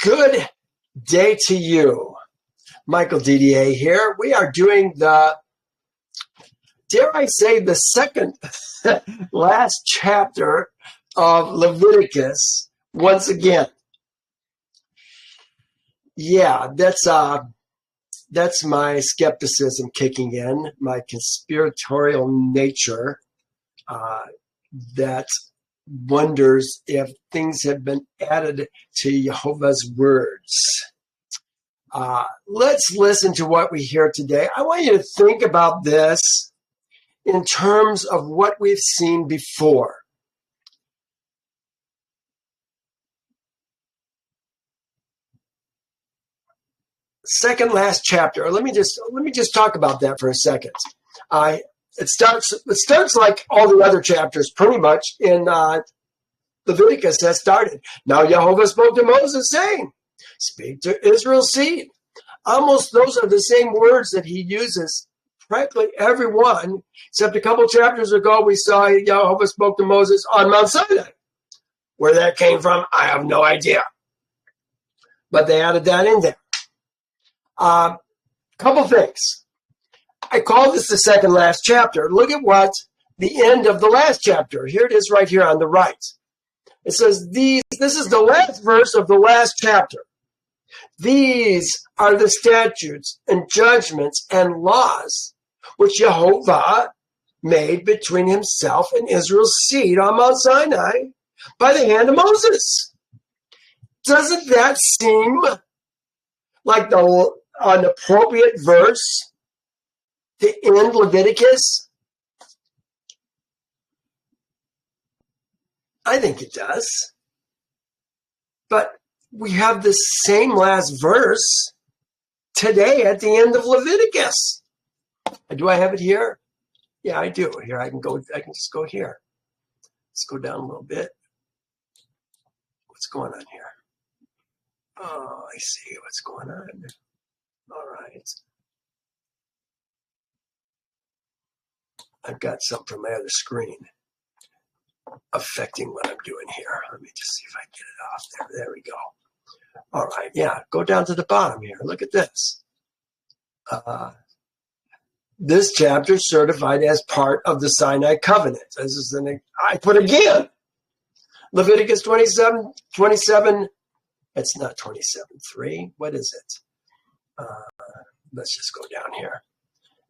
Good day to you. Michael DDA here. We are doing the, dare I say, the second last chapter of Leviticus once again. Yeah, that's my skepticism kicking in, my conspiratorial nature that wonders if things have been added to Yehovah's words. Let's listen to what we hear today. I want you to think about this in terms of what we've seen before. Second last chapter. Let me just talk about that for a second. It starts like all the other chapters, pretty much in Leviticus that started. Now Yehovah spoke to Moses, saying, "Speak to Israel's seed." Almost those are the same words that he uses practically every one, except a couple chapters ago we saw Yehovah spoke to Moses on Mount Sinai. Where that came from, I have no idea. But they added that in there. Couple things. I call this the second last chapter. Look at what the end of the last chapter. Here it is right here on the right. It says, this is the last verse of the last chapter. These are the statutes and judgments and laws which Yehovah made between himself and Israel's seed on Mount Sinai by the hand of Moses. Doesn't that seem like an appropriate verse to end Leviticus? I think it does. But we have the same last verse today at the end of Leviticus. Do I have it here? Yeah, I do. Here, I can just go here. Let's go down a little bit. What's going on here? Oh, I see what's going on. All right. I've got something from my other screen affecting what I'm doing here. Let me just see if I can get it off there. There we go. All right. Yeah. Go down to the bottom here. Look at this. This chapter certified as part of the Sinai covenant. This is I put again. Leviticus 27. It's not 27:3. What is it? Let's just go down here.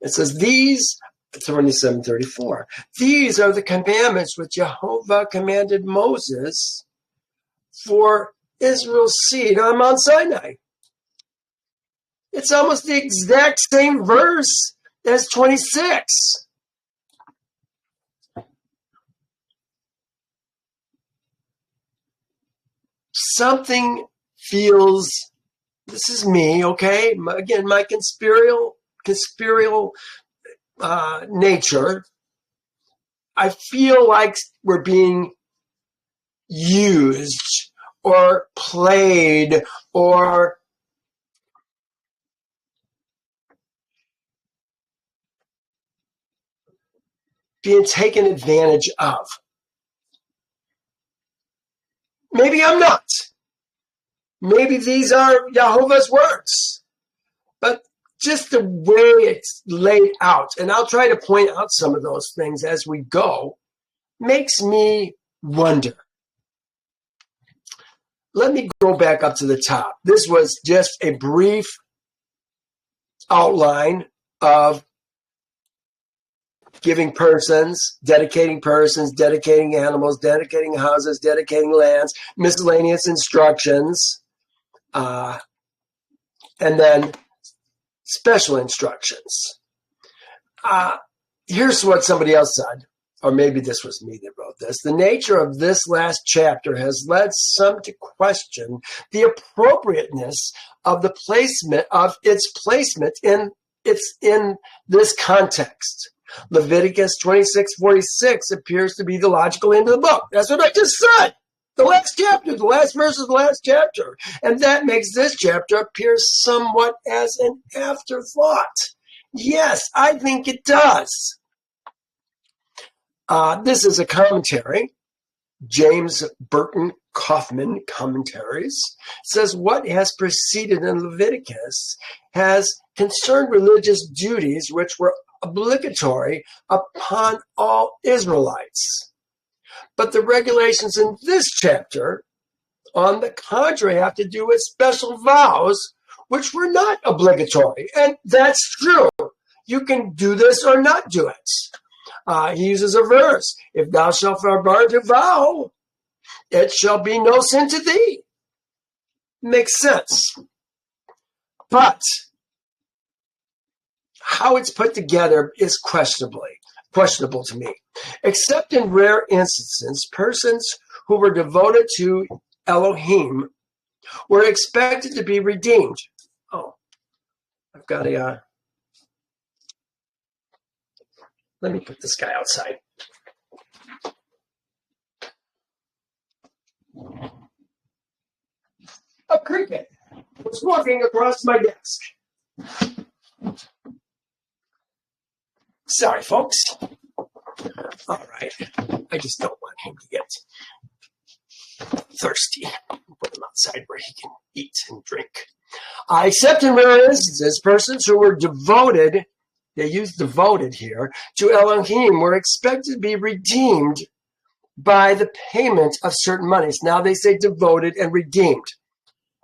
It says 27:34. These are the commandments which Yehovah commanded Moses for Israel's seed on Mount Sinai. It's almost the exact same verse as 26. Something feels, this is me, okay? Again, my conspiratorial nature. I feel like we're being used or played or being taken advantage of. Maybe I'm not. Maybe these are Yehovah's words. But just the way it's laid out, and I'll try to point out some of those things as we go, makes me wonder. Let me go back up to the top. This was just a brief outline of giving persons, dedicating animals, dedicating houses, dedicating lands, miscellaneous instructions, and then special instructions. Here's what somebody else said, or maybe this was me that wrote this. The nature of this last chapter has led some to question the appropriateness of its placement in this context. Leviticus 26:46 appears to be the logical end of the book. That's what I just said. The last chapter, the last verse of the last chapter. And that makes this chapter appear somewhat as an afterthought. Yes, I think it does. This is a commentary. James Burton Kaufman commentaries, says what has preceded in Leviticus has concerned religious duties which were obligatory upon all Israelites. But the regulations in this chapter, on the contrary, have to do with special vows which were not obligatory. And that's true. You can do this or not do it. He uses a verse. If thou shalt forbear to vow, it shall be no sin to thee. Makes sense. But how it's put together is questionable to me. Except in rare instances, persons who were devoted to Elohim were expected to be redeemed. Oh, I've got let me put this guy outside. A cricket was walking across my desk. Sorry, folks. All right. I just don't want him to get thirsty. Put him outside where he can eat and drink. Except in rare instances, persons who were devoted, they use devoted here, to Elohim were expected to be redeemed by the payment of certain monies. Now they say devoted and redeemed.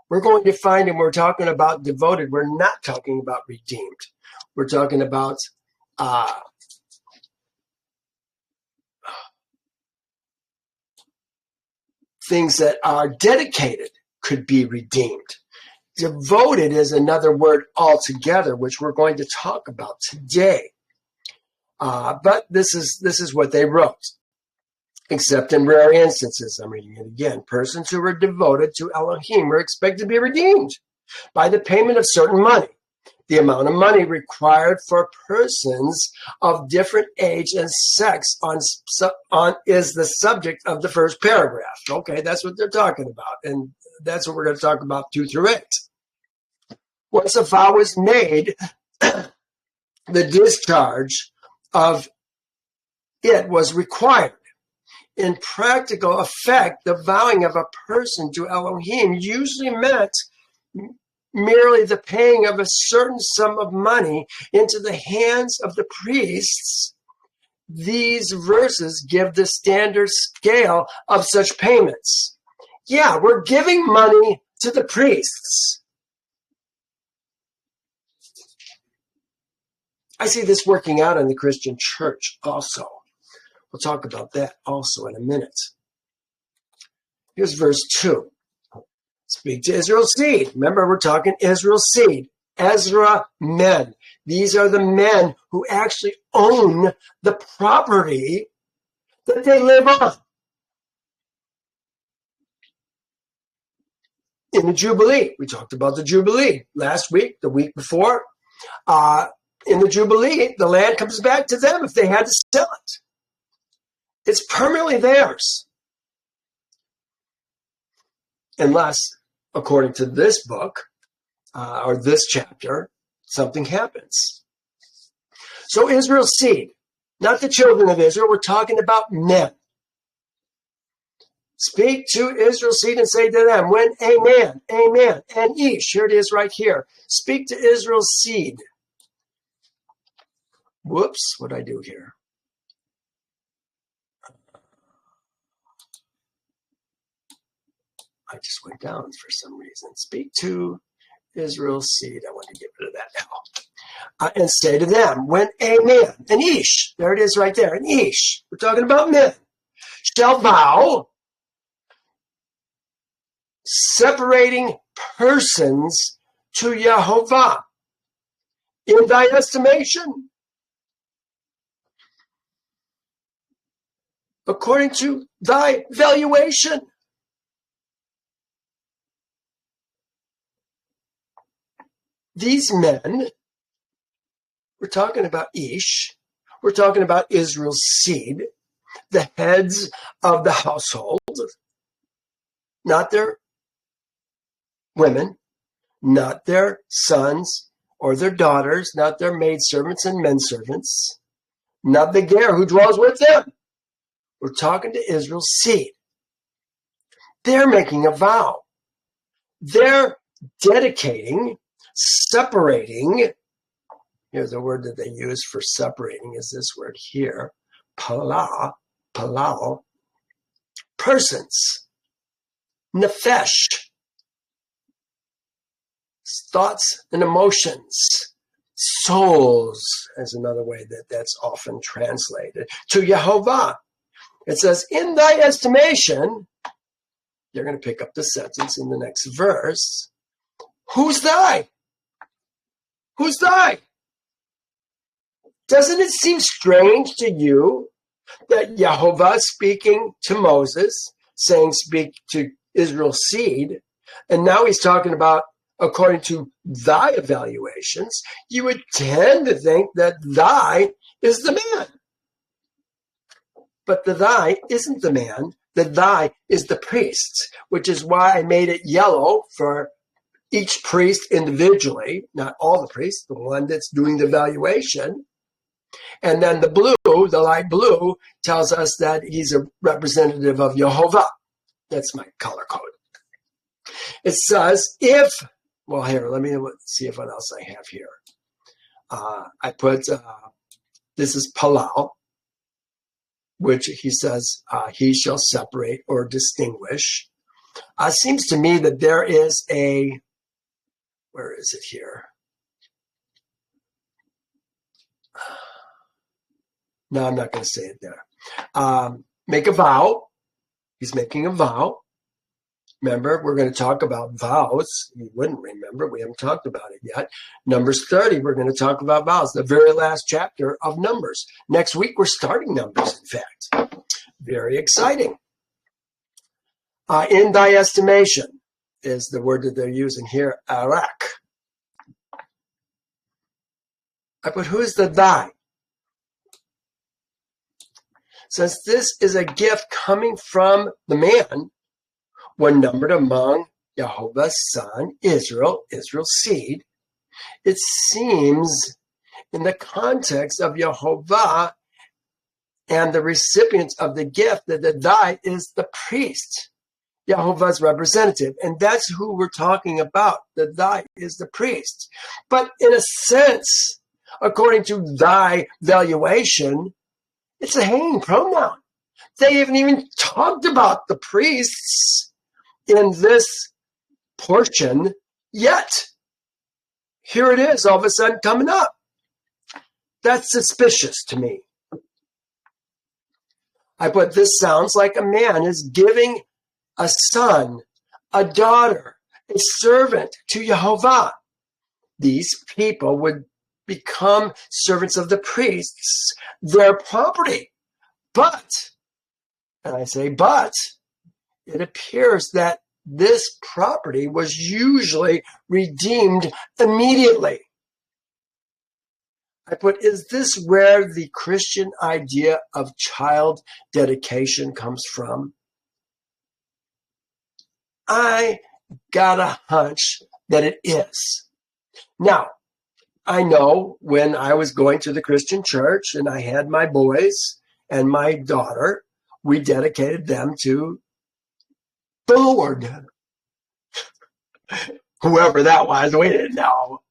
We're going to find, and we're talking about devoted, we're not talking about redeemed. We're talking about things that are dedicated could be redeemed. Devoted is another word altogether, which we're going to talk about today. But this is what they wrote. Except in rare instances, I'm reading it again, persons who were devoted to Elohim were expected to be redeemed by the payment of certain money. The amount of money required for persons of different age and sex is the subject of the first paragraph. Okay, that's what they're talking about. And that's what we're going to talk about 2 through 8. Once a vow was made, the discharge of it was required. In practical effect, the vowing of a person to Elohim usually meant merely the paying of a certain sum of money into the hands of the priests. These verses give the standard scale of such payments. Yeah, we're giving money to the priests. I see this working out in the Christian church also. We'll talk about that also in a minute. Here's verse 2. Speak to Israel's seed. Remember, we're talking Israel's seed. Ezra men. These are the men who actually own the property that they live on. In the Jubilee. We talked about the Jubilee last week, the week before. In the Jubilee, the land comes back to them if they had to sell it. It's permanently theirs. Unless, according to this book, or this chapter, something happens. So Israel's seed, not the children of Israel, we're talking about men. Speak to Israel's seed and say to them, when amen, amen, and ish, here it is right here. Speak to Israel's seed. Whoops, what'd I do here? I just went down for some reason. Speak to Israel's seed. I want to get rid of that now. And say to them, when amen, an ish, there it is right there, an ish, we're talking about men, shall vow, separating persons to Yehovah in thy estimation, according to thy valuation. These men, we're talking about Ish, we're talking about Israel's seed, the heads of the household, not their women, not their sons or their daughters, not their maidservants and menservants, not the ger who dwells with them. We're talking to Israel's seed. They're making a vow. They're dedicating, separating. Here's a word that they use for separating is this word here, palau, persons, nefesh, thoughts and emotions, souls, is another way that that's often translated, to Yehovah. It says, in thy estimation, you're going to pick up the sentence in the next verse, who's thy? Who's thy? Doesn't it seem strange to you that Yehovah speaking to Moses, saying speak to Israel's seed, and now he's talking about according to thy evaluations, you would tend to think that thy is the man. But the thy isn't the man, the thy is the priest, which is why I made it yellow for each priest individually, not all the priests, the one that's doing the evaluation. And then the blue, the light blue, tells us that he's a representative of Yehovah. That's my color code. It says, if, well, here, let me see if what else I have here. I put, this is Palau, which he says, he shall separate or distinguish. It seems to me that there is a, where is it here? No, I'm not going to say it there. Make a vow. He's making a vow. Remember, we're going to talk about vows. You wouldn't remember. We haven't talked about it yet. Numbers 30, we're going to talk about vows, the very last chapter of Numbers. Next week, we're starting Numbers, in fact. Very exciting. In thy estimation is the word that they're using here, arak. But who's the thy? Since this is a gift coming from the man, when numbered among Yehovah's son, Israel, Israel's seed, it seems in the context of Yehovah and the recipients of the gift that the thy is the priest, Yehovah's representative. And that's who we're talking about. The thy is the priest. But in a sense, according to thy valuation, it's a hanging pronoun. They haven't even talked about the priests in this portion yet. Here it is, all of a sudden coming up. That's suspicious to me. I put, this sounds like a man is giving a son, a daughter, a servant to Yehovah. These people would become servants of the priests, their property. But, and I say but, it appears that this property was usually redeemed immediately. I put, is this where the Christian idea of child dedication comes from? I got a hunch that it is. Now, I know when I was going to the Christian church and I had my boys and my daughter, we dedicated them to the Lord. Whoever that was, we didn't know.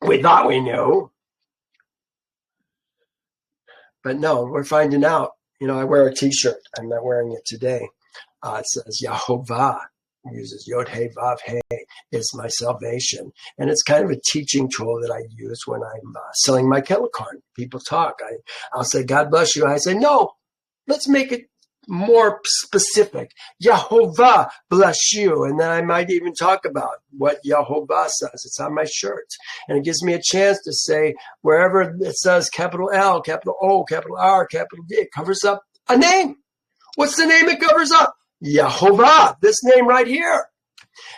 We thought we knew. But no, we're finding out. You know, I wear a t-shirt. I'm not wearing it today. It says Yehovah, uses Yod He Vav He, is my salvation. And it's kind of a teaching tool that I use when I'm selling my kettle corn. People talk. I'll say, God bless you. I say, no, let's make it more specific. Yehovah bless you. And then I might even talk about what Yehovah says. It's on my shirt. And it gives me a chance to say, wherever it says capital L, capital O, capital R, capital D, it covers up a name. What's the name it covers up? Yehovah, this name right here.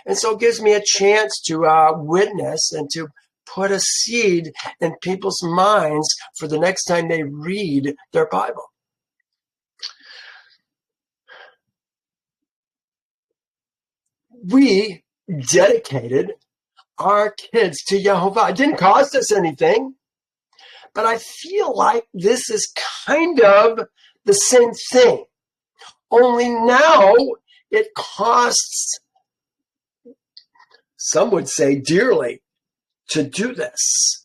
And so it gives me a chance to witness and to put a seed in people's minds for the next time they read their Bible. We dedicated our kids to Yehovah. It didn't cost us anything, but I feel like this is kind of the same thing. Only now it costs, some would say dearly, to do this.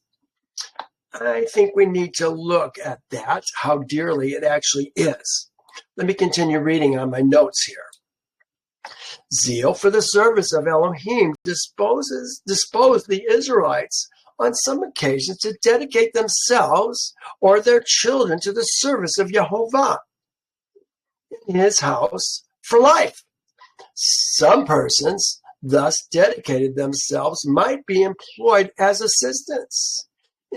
I think we need to look at that, how dearly it actually is. Let me continue reading on my notes here. Zeal for the service of Elohim disposed the Israelites on some occasions to dedicate themselves or their children to the service of Yehovah in his house for life. Some persons thus dedicated themselves might be employed as assistants.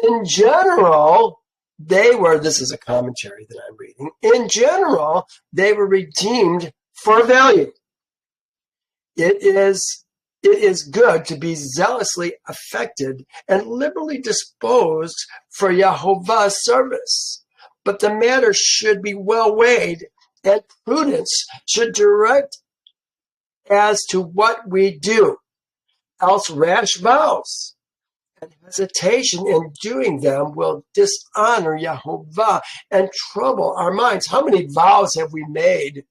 In general, this is a commentary that I'm reading, in general, they were redeemed for value. It is good to be zealously affected and liberally disposed for Yehovah's service, but the matter should be well weighed, and prudence should direct as to what we do, else rash vows and hesitation in doing them will dishonor Yehovah and trouble our minds. How many vows have we made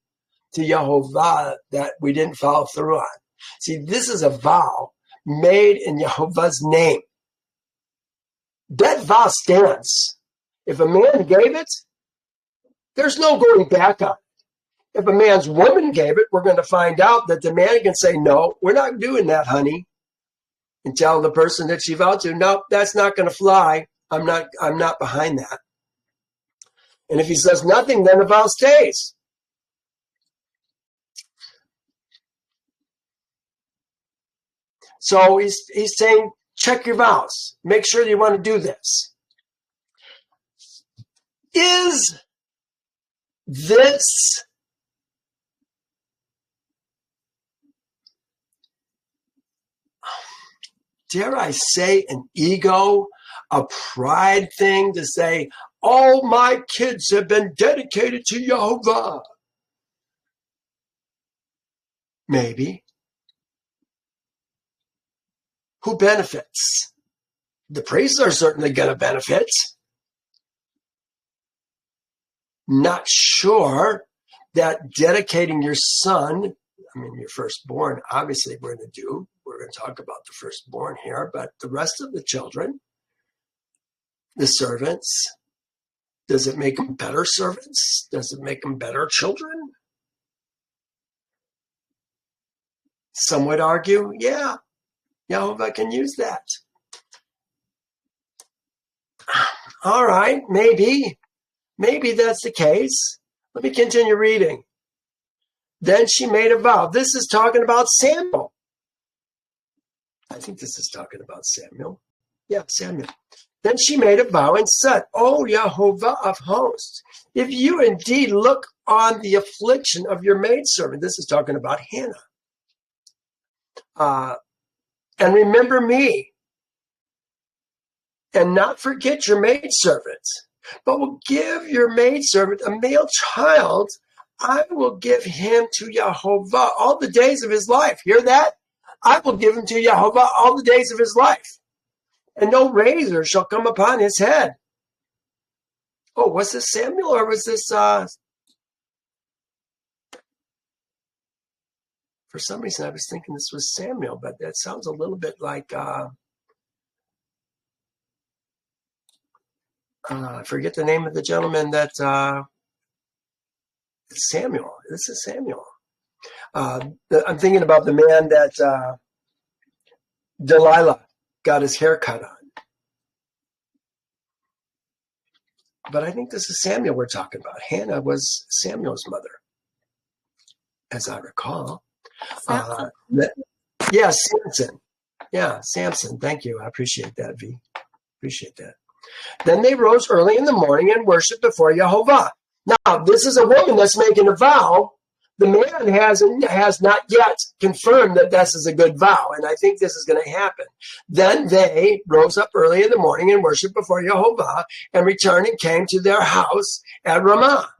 to Yehovah that we didn't follow through on? See, this is a vow made in Yehovah's name. That vow stands. If a man gave it, there's no going back on it. If a man's woman gave it, we're going to find out that the man can say, no, we're not doing that, honey. And tell the person that she vowed to, no, that's not going to fly. I'm not behind that. And if he says nothing, then the vow stays. So he's saying, check your vows. Make sure you want to do this. Is this dare I say, an ego, a pride thing to say, all my kids have been dedicated to Yehovah? Maybe. Who benefits? The priests are certainly going to benefit. Not sure that dedicating your son, your firstborn, obviously we're going to talk about the firstborn here, but the rest of the children, the servants, does it make them better servants? Does it make them better children? Some would argue, yeah, Yehovah can use that. All right, maybe that's the case. Let me continue reading. Then she made a vow. This is talking about Samuel. I think this is talking about Samuel. Yeah, Samuel. Then she made a vow and said, O Yehovah of hosts, if you indeed look on the affliction of your maidservant, this is talking about Hannah, and remember me, and not forget your maidservant, but will give your maidservant a male child, I will give him to Yehovah all the days of his life. Hear that? I will give him to Yehovah all the days of his life, and no razor shall come upon his head. Oh, was this Samuel or was this... For some reason, I was thinking this was Samuel, but that sounds a little bit like... I forget the name of the gentleman that... It's Samuel. This is Samuel. I'm thinking about the man that Delilah got his hair cut on. But I think this is Samuel we're talking about. Hannah was Samuel's mother, as I recall. Samson. Yeah, Samson. Thank you. I appreciate that, V. Appreciate that. Then they rose early in the morning and worshiped before Yehovah. Now, this is a woman that's making a vow. The man has not yet confirmed that this is a good vow, and I think this is going to happen. Then they rose up early in the morning and worshiped before Yehovah, and returned and came to their house at Ramah.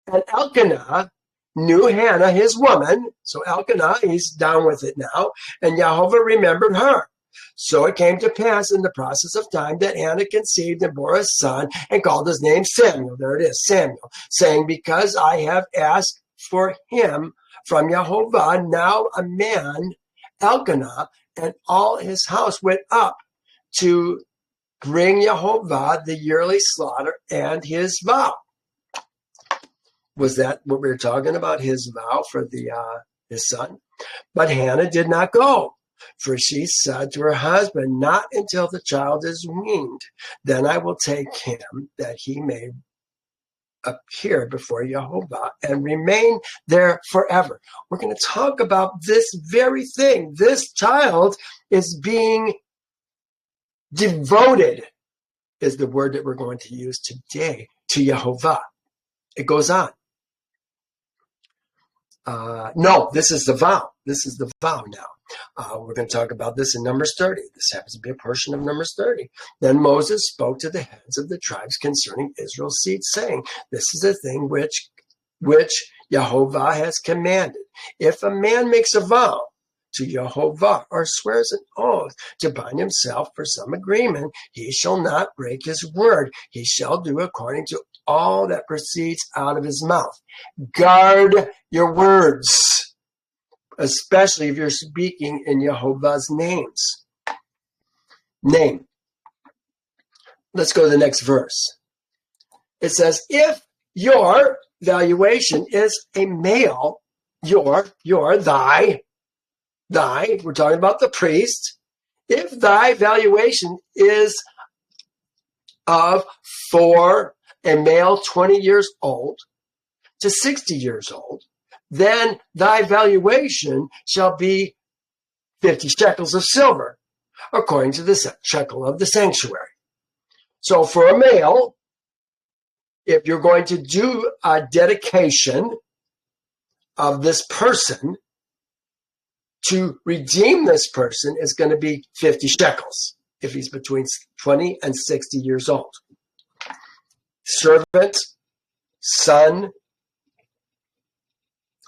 And Elkanah knew Hannah, his woman. So Elkanah, he's down with it now, and Yehovah remembered her. So it came to pass in the process of time that Hannah conceived and bore a son and called his name Samuel. There it is, Samuel, saying, because I have asked for him from Yehovah. Now a man, Elkanah, and all his house went up to bring Yehovah the yearly slaughter and his vow. Was that what we were talking about, his vow for his son? But Hannah did not go, for she said to her husband, not until the child is weaned, then I will take him, that he may appear before Yehovah and remain there forever. We're going to talk about this very thing. This child is being devoted, is the word that we're going to use today, to Yehovah. It goes on. No, this is the vow. This is the vow now. We're going to talk about this in Numbers 30. This happens to be a portion of Numbers 30. Then Moses spoke to the heads of the tribes concerning Israel's seed, saying, this is a thing which Yehovah has commanded. If a man makes a vow to Yehovah or swears an oath to bind himself for some agreement, he shall not break his word. He shall do according to all that proceeds out of his mouth. Guard your words, especially if you're speaking in Yehovah's name. Let's go to the next verse. It says, if your valuation is a male, thy, we're talking about the priest, if thy valuation is for a male 20 years old to 60 years old, then thy valuation shall be 50 shekels of silver, according to the shekel of the sanctuary. So for a male, if you're going to do a dedication of this person, to redeem this person is going to be 50 shekels if he's between 20 and 60 years old. Servant, son,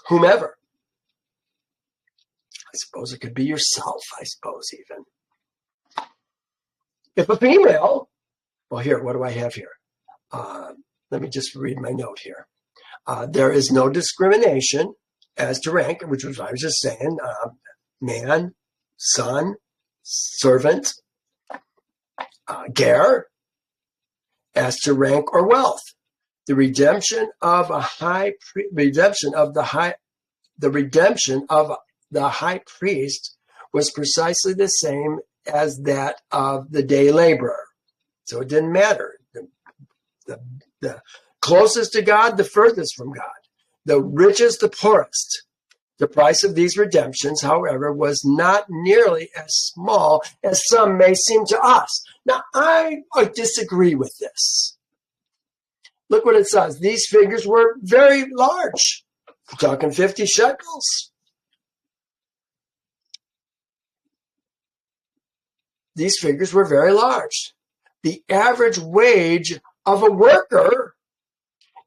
whomever. I suppose it could be yourself, I suppose even. If a female, well here, what do I have here? Let me just read my note here. There is no discrimination as to rank, which was what I was just saying. Man, son, servant, ger, as to rank or wealth. The redemption of the high priest was precisely the same as that of the day laborer. So it didn't matter. The closest to God, the furthest from God. The richest, the poorest. The price of these redemptions, however, was not nearly as small as some may seem to us. Now, I disagree with this. Look what it says. These figures were very large. We're talking 50 shekels. These figures were very large. The average wage of a worker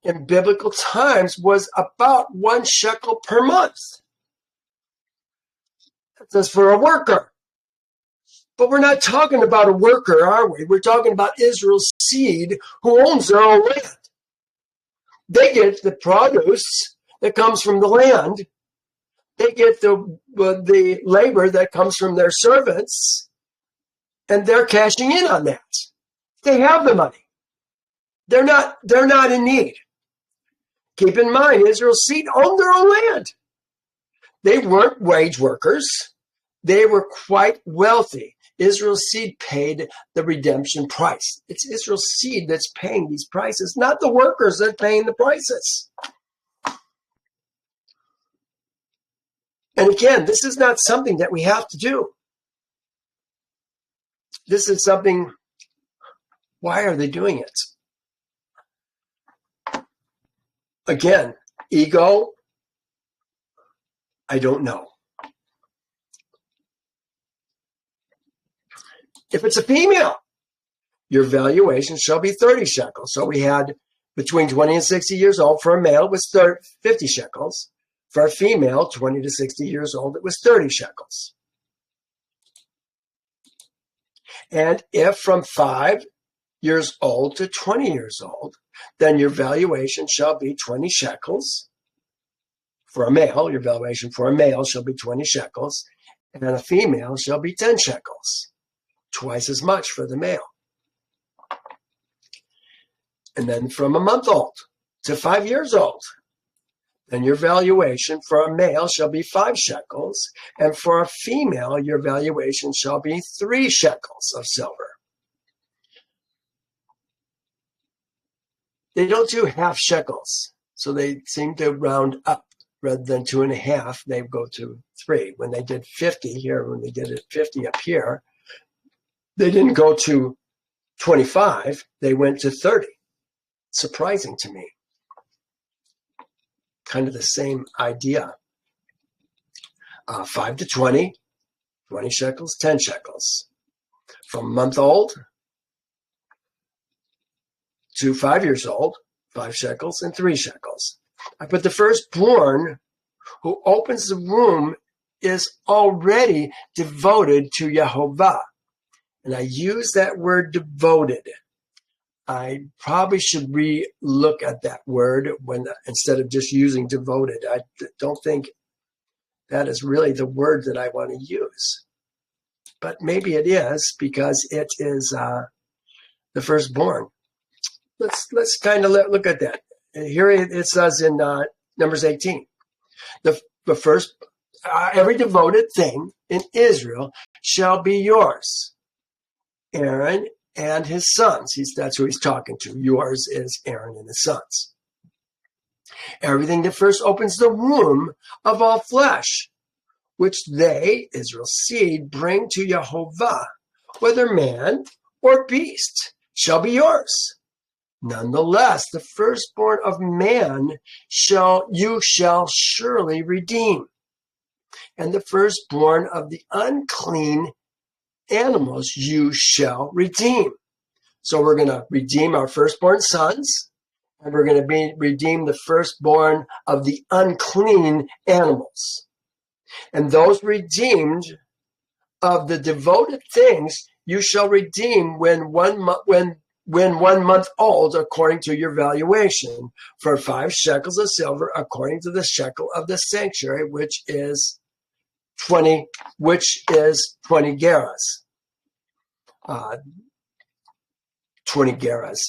in biblical times was about 1 shekel per month. That's for a worker. But we're not talking about a worker, are we? We're talking about Israel's seed who owns their own land. They get the produce that comes from the land. They get the labor that comes from their servants, and they're cashing in on that. They have the money. They're not in need. Keep in mind, Israel's seed owned their own land. They weren't wage workers. They were quite wealthy. Israel's seed paid the redemption price. It's Israel's seed that's paying these prices, not the workers that are paying the prices. And again, this is not something that we have to do. This is something, why are they doing it? Again, ego, I don't know. If it's a female, your valuation shall be 30 shekels. So we had between 20 and 60 years old. For a male, it was 50 shekels. For a female, 20 to 60 years old, it was 30 shekels. And if from 5 years old to 20 years old, then your valuation shall be 20 shekels. For a male, your valuation for a male shall be 20 shekels, and a female shall be 10 shekels, twice as much for the male. And then from a month old to 5 years old, then your valuation for a male shall be 5 shekels, and for a female, your valuation shall be 3 shekels of silver. They don't do half shekels, so they seem to round up. Rather than 2.5, they go to 3. When they did 50 here, when they did it 50 up here, they didn't go to 25, they went to 30. Surprising to me. Kind of the same idea. 5 to 20, 20 shekels, 10 shekels. From a month old to 5 years old, 5 shekels and 3 shekels. But the firstborn who opens the womb is already devoted to Yehovah. And I use that word devoted. I probably should re-look at that word instead of just using devoted. I don't think that is really the word that I want to use. But maybe it is, because it is the firstborn. Let's kind of look at that. Here it says in Numbers 18, the first, every devoted thing in Israel shall be yours. Aaron and his sons. That's who he's talking to. Yours is Aaron and his sons. Everything that first opens the womb of all flesh, which they, Israel's seed, bring to Yehovah, whether man or beast, shall be yours. Nonetheless, the firstborn of man you shall surely redeem, and the firstborn of the unclean animals you shall redeem. So we're going to redeem our firstborn sons, and we're going to redeem the firstborn of the unclean animals. And those redeemed of the devoted things you shall redeem when 1 month old, according to your valuation, for 5 shekels of silver, according to the shekel of the sanctuary, which is 20 gerahs. 20 gerahs.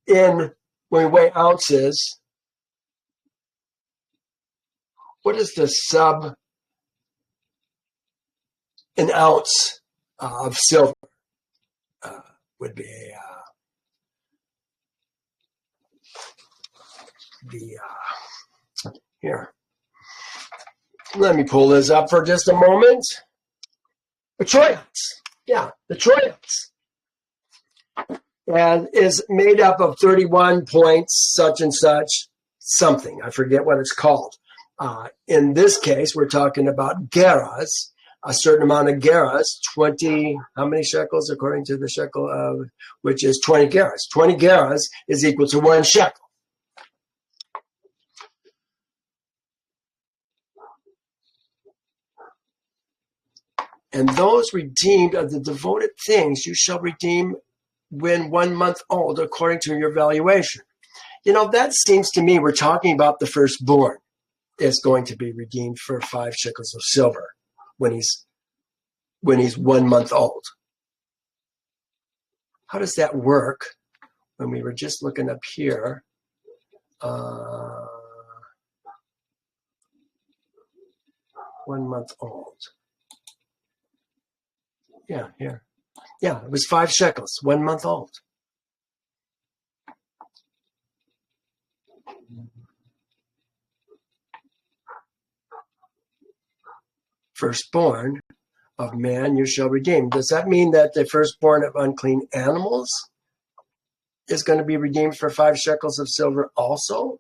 When we weigh ounces, what is the an ounce of silver? Would be here. Let me pull this up for just a moment. The troy ounce. Yeah, the troy ounce. And is made up of 31 points, such and such, something. I forget what it's called. In this case, we're talking about gerahs. A certain amount of gerahs, 20, how many shekels according to the shekel of, which is 20 gerahs. 20 gerahs is equal to 1 shekel. And those redeemed of the devoted things you shall redeem when 1 month old, according to your valuation. You know, that seems to me we're talking about the firstborn is going to be redeemed for 5 shekels of silver when he's 1 month old. How does that work when we were just looking up here? 1 month old. Yeah, here. Yeah, it was 5 shekels, 1 month old. Firstborn of man you shall redeem. Does that mean that the firstborn of unclean animals is going to be redeemed for 5 shekels of silver also?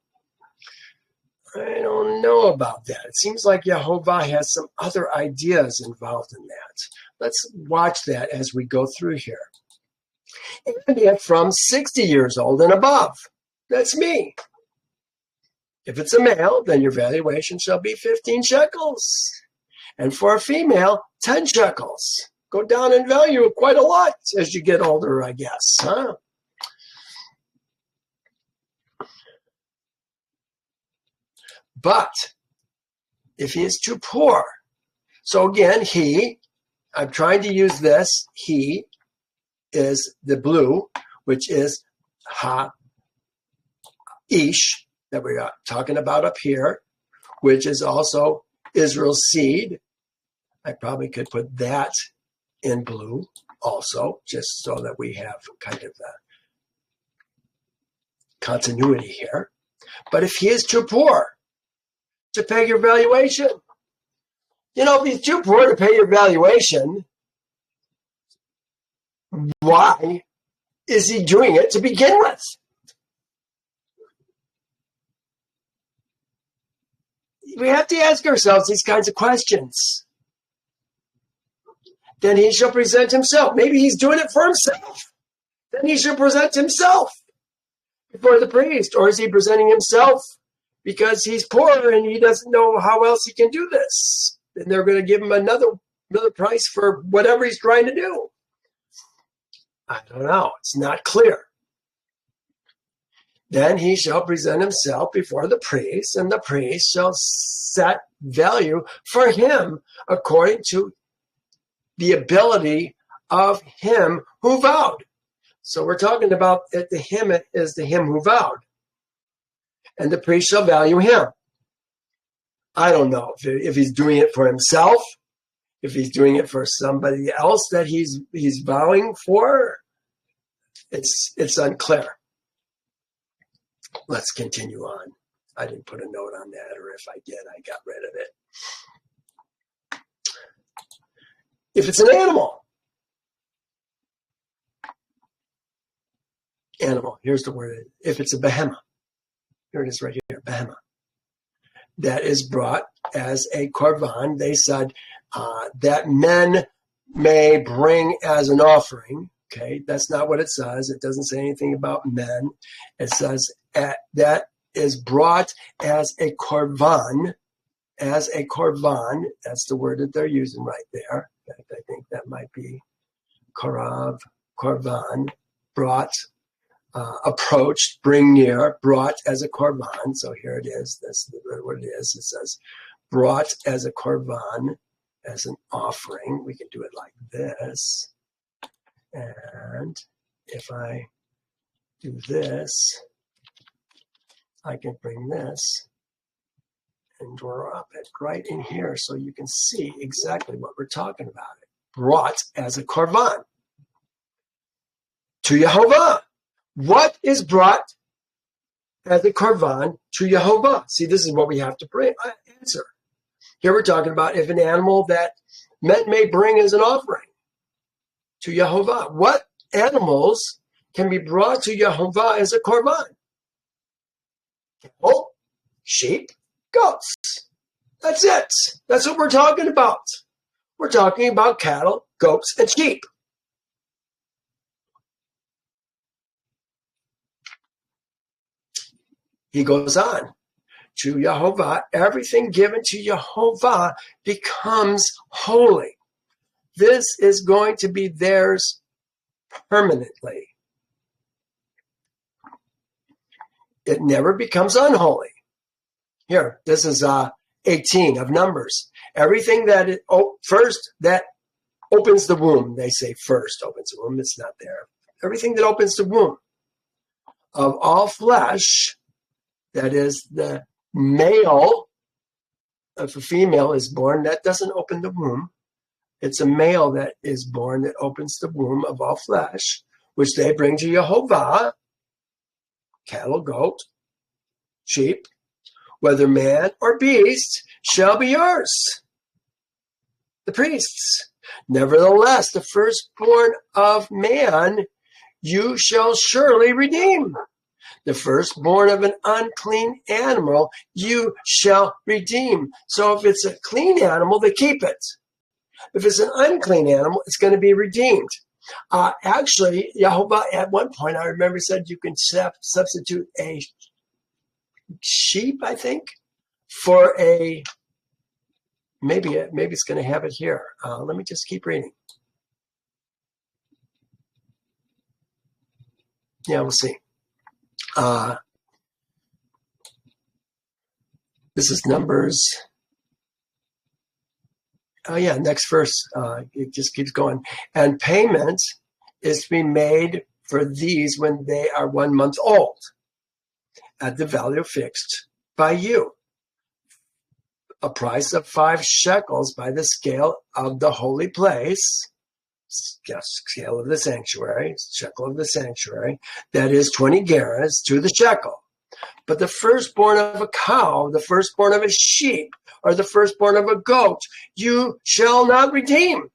I don't know about that. It seems like Yehovah has some other ideas involved in that. Let's watch that as we go through here. And if from 60 years old and above, that's me. If it's a male, then your valuation shall be 15 shekels. And for a female, 10 shekels. Go down in value quite a lot as you get older, I guess. Huh? But if he is too poor, so again, I'm trying to use this, he is the blue, which is ha-ish, that we are talking about up here, which is also Israel's seed. I probably could put that in blue also, just so that we have kind of a continuity here. But if he is too poor to pay your valuation, if he's too poor to pay your valuation, why is he doing it to begin with? We have to ask ourselves these kinds of questions. Then he shall present himself. Maybe he's doing it for himself. Then he shall present himself before the priest. Or is he presenting himself because he's poor and he doesn't know how else he can do this? And they're going to give him another price for whatever he's trying to do. I don't know. It's not clear. Then he shall present himself before the priest, and the priest shall set value for him according to the ability of him who vowed. So we're talking about that the him is the him who vowed. And the priest shall value him. I don't know if he's doing it for himself, if he's doing it for somebody else that he's vowing for. It's unclear. Let's continue on. I didn't put a note on that, or if I did, I got rid of it. If it's an animal, here's the word. If it's a behemoth, here it is right here, behemoth, that is brought as a korban, they said that men may bring as an offering. Okay, that's not what it says. It doesn't say anything about men. It says that is brought as a korban. As a korban, that's the word that they're using right there. In fact, I think that might be korban, brought, approached, bring near, brought as a korban. So here it is. That's what it is. It says brought as a korban, as an offering. We can do it like this. And if I do this, I can bring this and drop it right in here so you can see exactly what we're talking about. It brought as a korban to Yehovah. What is brought as a korban to Yehovah? See, this is what we have to answer. Here we're talking about if an animal that men may bring as an offering to Yehovah. What animals can be brought to Yehovah as a korban? Cattle, sheep, goats. That's it. That's what we're talking about. We're talking about cattle, goats, and sheep. He goes on. To Yehovah, everything given to Yehovah becomes holy. This is going to be theirs permanently. It never becomes unholy. Here, this is 18 of Numbers. Everything that first that opens the womb, they say first opens the womb. It's not there. Everything that opens the womb of all flesh, that is the male. If a female is born, that doesn't open the womb. It's a male that is born that opens the womb of all flesh, which they bring to Yehovah, cattle, goat, sheep, whether man or beast, shall be yours, the priests. Nevertheless, the firstborn of man you shall surely redeem. The firstborn of an unclean animal you shall redeem. So if it's a clean animal, they keep it. If it's an unclean animal, it's going to be redeemed. Actually, Yehovah at one point, I remember, said you can substitute a sheep, I think, for a, maybe it's going to have it here. Let me just keep reading. Yeah, we'll see. This is Numbers. Oh yeah, next verse. It just keeps going. And payment is to be made for these when they are 1 month old, at the value fixed by you, a price of 5 shekels by the scale of the holy place, scale of the sanctuary, shekel of the sanctuary, that is 20 gerahs to the shekel. But the firstborn of a cow, the firstborn of a sheep, or the firstborn of a goat, you shall not redeem.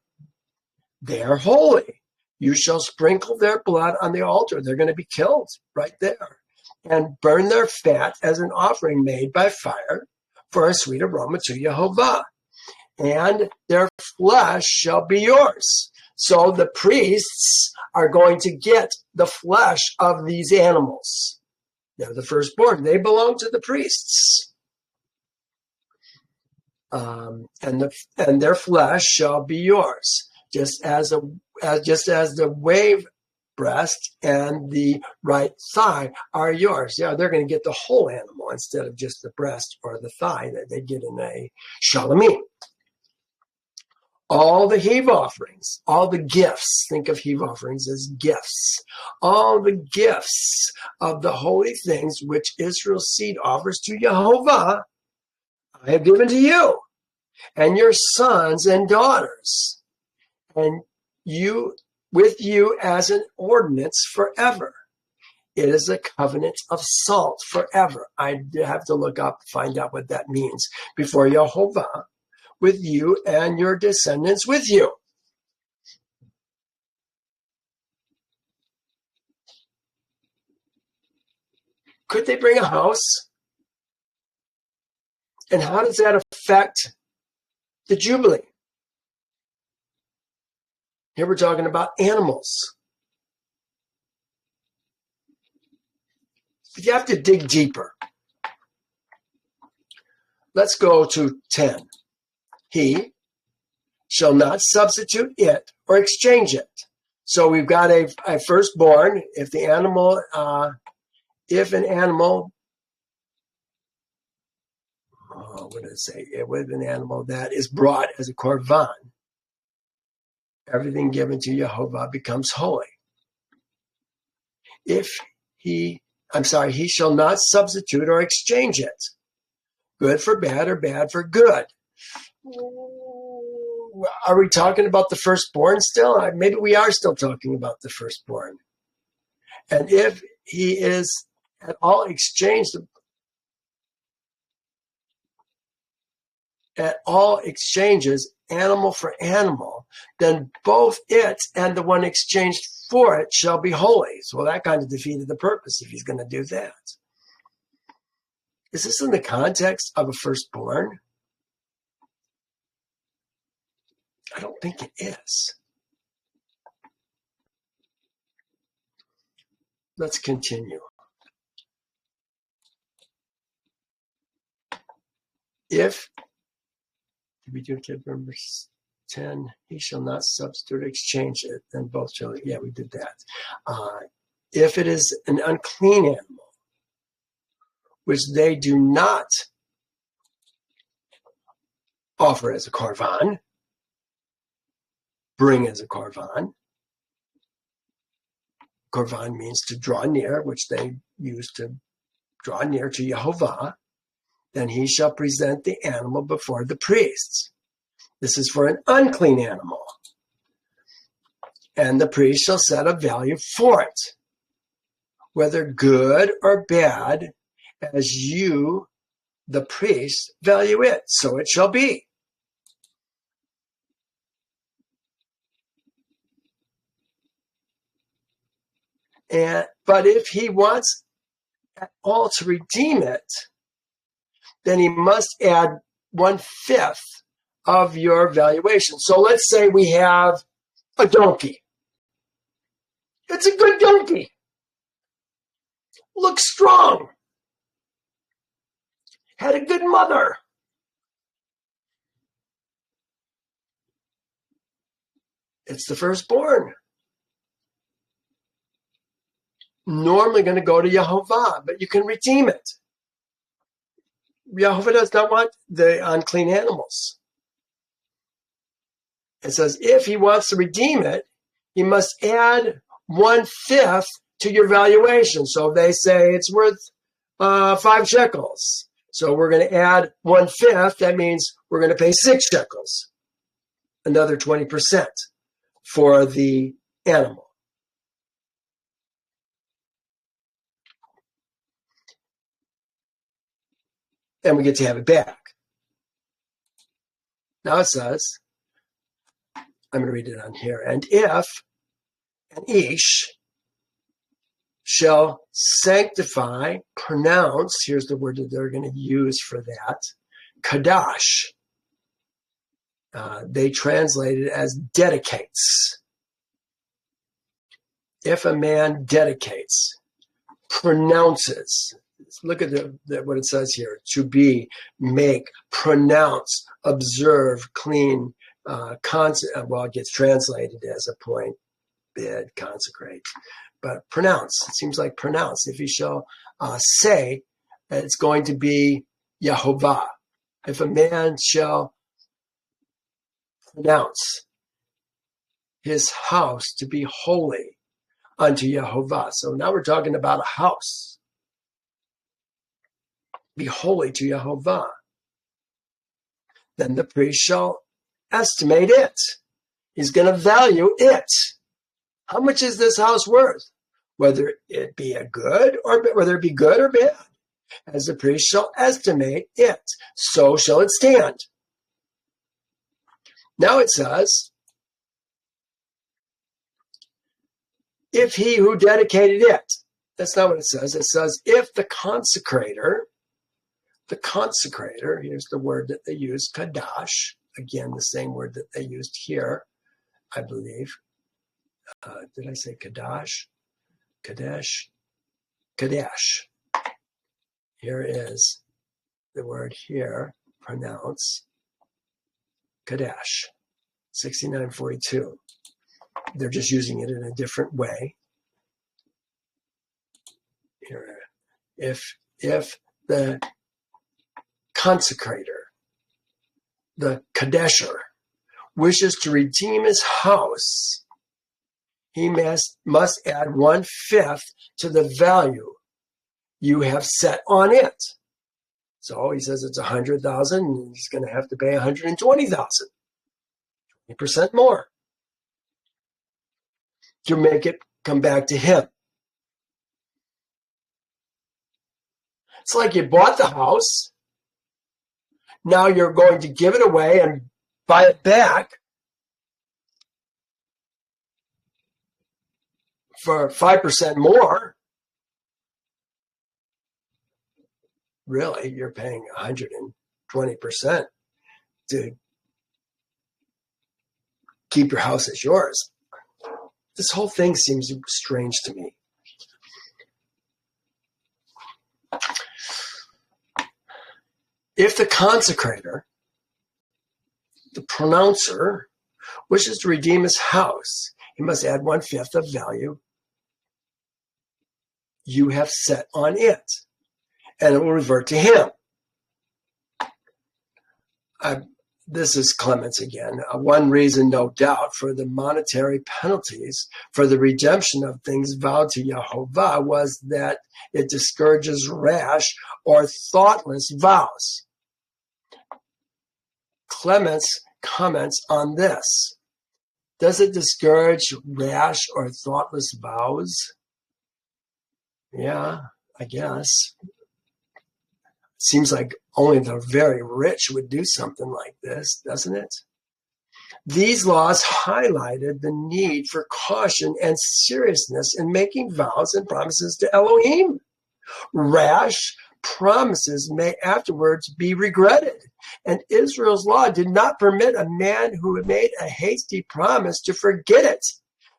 They are holy. You shall sprinkle their blood on the altar. They're going to be killed right there. And burn their fat as an offering made by fire for a sweet aroma to Yehovah. And their flesh shall be yours. So the priests are going to get the flesh of these animals. They're the firstborn. They belong to the priests. And their flesh shall be yours, just as the wave breast and the right thigh are yours. Yeah, they're going to get the whole animal instead of just the breast or the thigh that they get in a shalamim. All the heave offerings, all the gifts, think of heave offerings as gifts. All the gifts of the holy things which Israel's seed offers to Yehovah, I have given to you and your sons and daughters, and you with you as an ordinance forever. It is a covenant of salt forever. I have to look up, find out what that means before Yehovah, with you and your descendants with you. Could they bring a house? And how does that affect the Jubilee? Here we're talking about animals. But you have to dig deeper. Let's go to 10. He shall not substitute it or exchange it. So we've got a firstborn. If an animal, what did it say? With an animal that is brought as a korban, everything given to Yehovah becomes holy. He shall not substitute or exchange it. Good for bad or bad for good. Are we talking about the firstborn still? Maybe we are still talking about the firstborn. And if he is at all exchanged, at all exchanges, animal for animal, then both it and the one exchanged for it shall be holy. So that kind of defeated the purpose if he's going to do that. Is this in the context of a firstborn? I don't think it is. Let's continue. If, did we do verse 10? He shall not substitute or exchange it, then both shall, yeah, we did that. If it is an unclean animal, which they do not offer as a korban, bring as a korban. Korban means to draw near, which they use to draw near to Yehovah. Then he shall present the animal before the priests. This is for an unclean animal. And the priest shall set a value for it, whether good or bad, as you, the priest, value it. So it shall be. But if he wants at all to redeem it, then he must add 1/5 of your valuation. So let's say we have a donkey. It's a good donkey. Looks strong. Had a good mother. It's the firstborn. Normally going to go to Yehovah, but you can redeem it. Yehovah does not want the unclean animals. It says if he wants to redeem it, he must add 1/5 to your valuation. So if they say it's worth 5 shekels, so we're going to add 1/5. That means we're going to pay 6 shekels, another 20% for the animal. And we get to have it back. Now it says, I'm going to read it on here. And if an ish shall sanctify, pronounce, here's the word that they're going to use for that, kadash. They translate it as dedicates. If a man dedicates, pronounces, look at what it says here, to be, make, pronounce, observe, clean, well, it gets translated as appoint, bid, consecrate. But pronounce, it seems like pronounce. If he shall say, it's going to be Yehovah. If a man shall pronounce his house to be holy unto Yehovah. So now we're talking about a house. Be holy to Yehovah. Then the priest shall estimate it. He's going to value it. How much is this house worth? Whether it be good or bad. As the priest shall estimate it, so shall it stand. Now it says, if he who dedicated it, that's not what it says. It says, if the consecrator, here's the word that they use, kadash, again, the same word that they used here, I believe. Did I say kadash? Kadesh. Kadesh. Here is the word here, pronounce, Kadesh, 6942. They're just using it in a different way. Here, if the consecrator, the Kadesher, wishes to redeem his house, he must add 1/5 to the value you have set on it. So he says it's 100,000, and he's going to have to pay 120,000, 20% more to make it come back to him. It's like you bought the house. Now you're going to give it away and buy it back for 5% more. Really, you're paying 120% to keep your house as yours. This whole thing seems strange to me. If the consecrator, the pronouncer, wishes to redeem his house, he must add 1/5 of value you have set on it, and it will revert to him. This is Clements again. One reason, no doubt, for the monetary penalties for the redemption of things vowed to Yehovah was that it discourages rash or thoughtless vows. Clements comments on this. Does it discourage rash or thoughtless vows? Yeah, I guess. Seems like only the very rich would do something like this, doesn't it? These laws highlighted the need for caution and seriousness in making vows and promises to Elohim. Rash promises may afterwards be regretted, and Israel's law did not permit a man who had made a hasty promise to forget it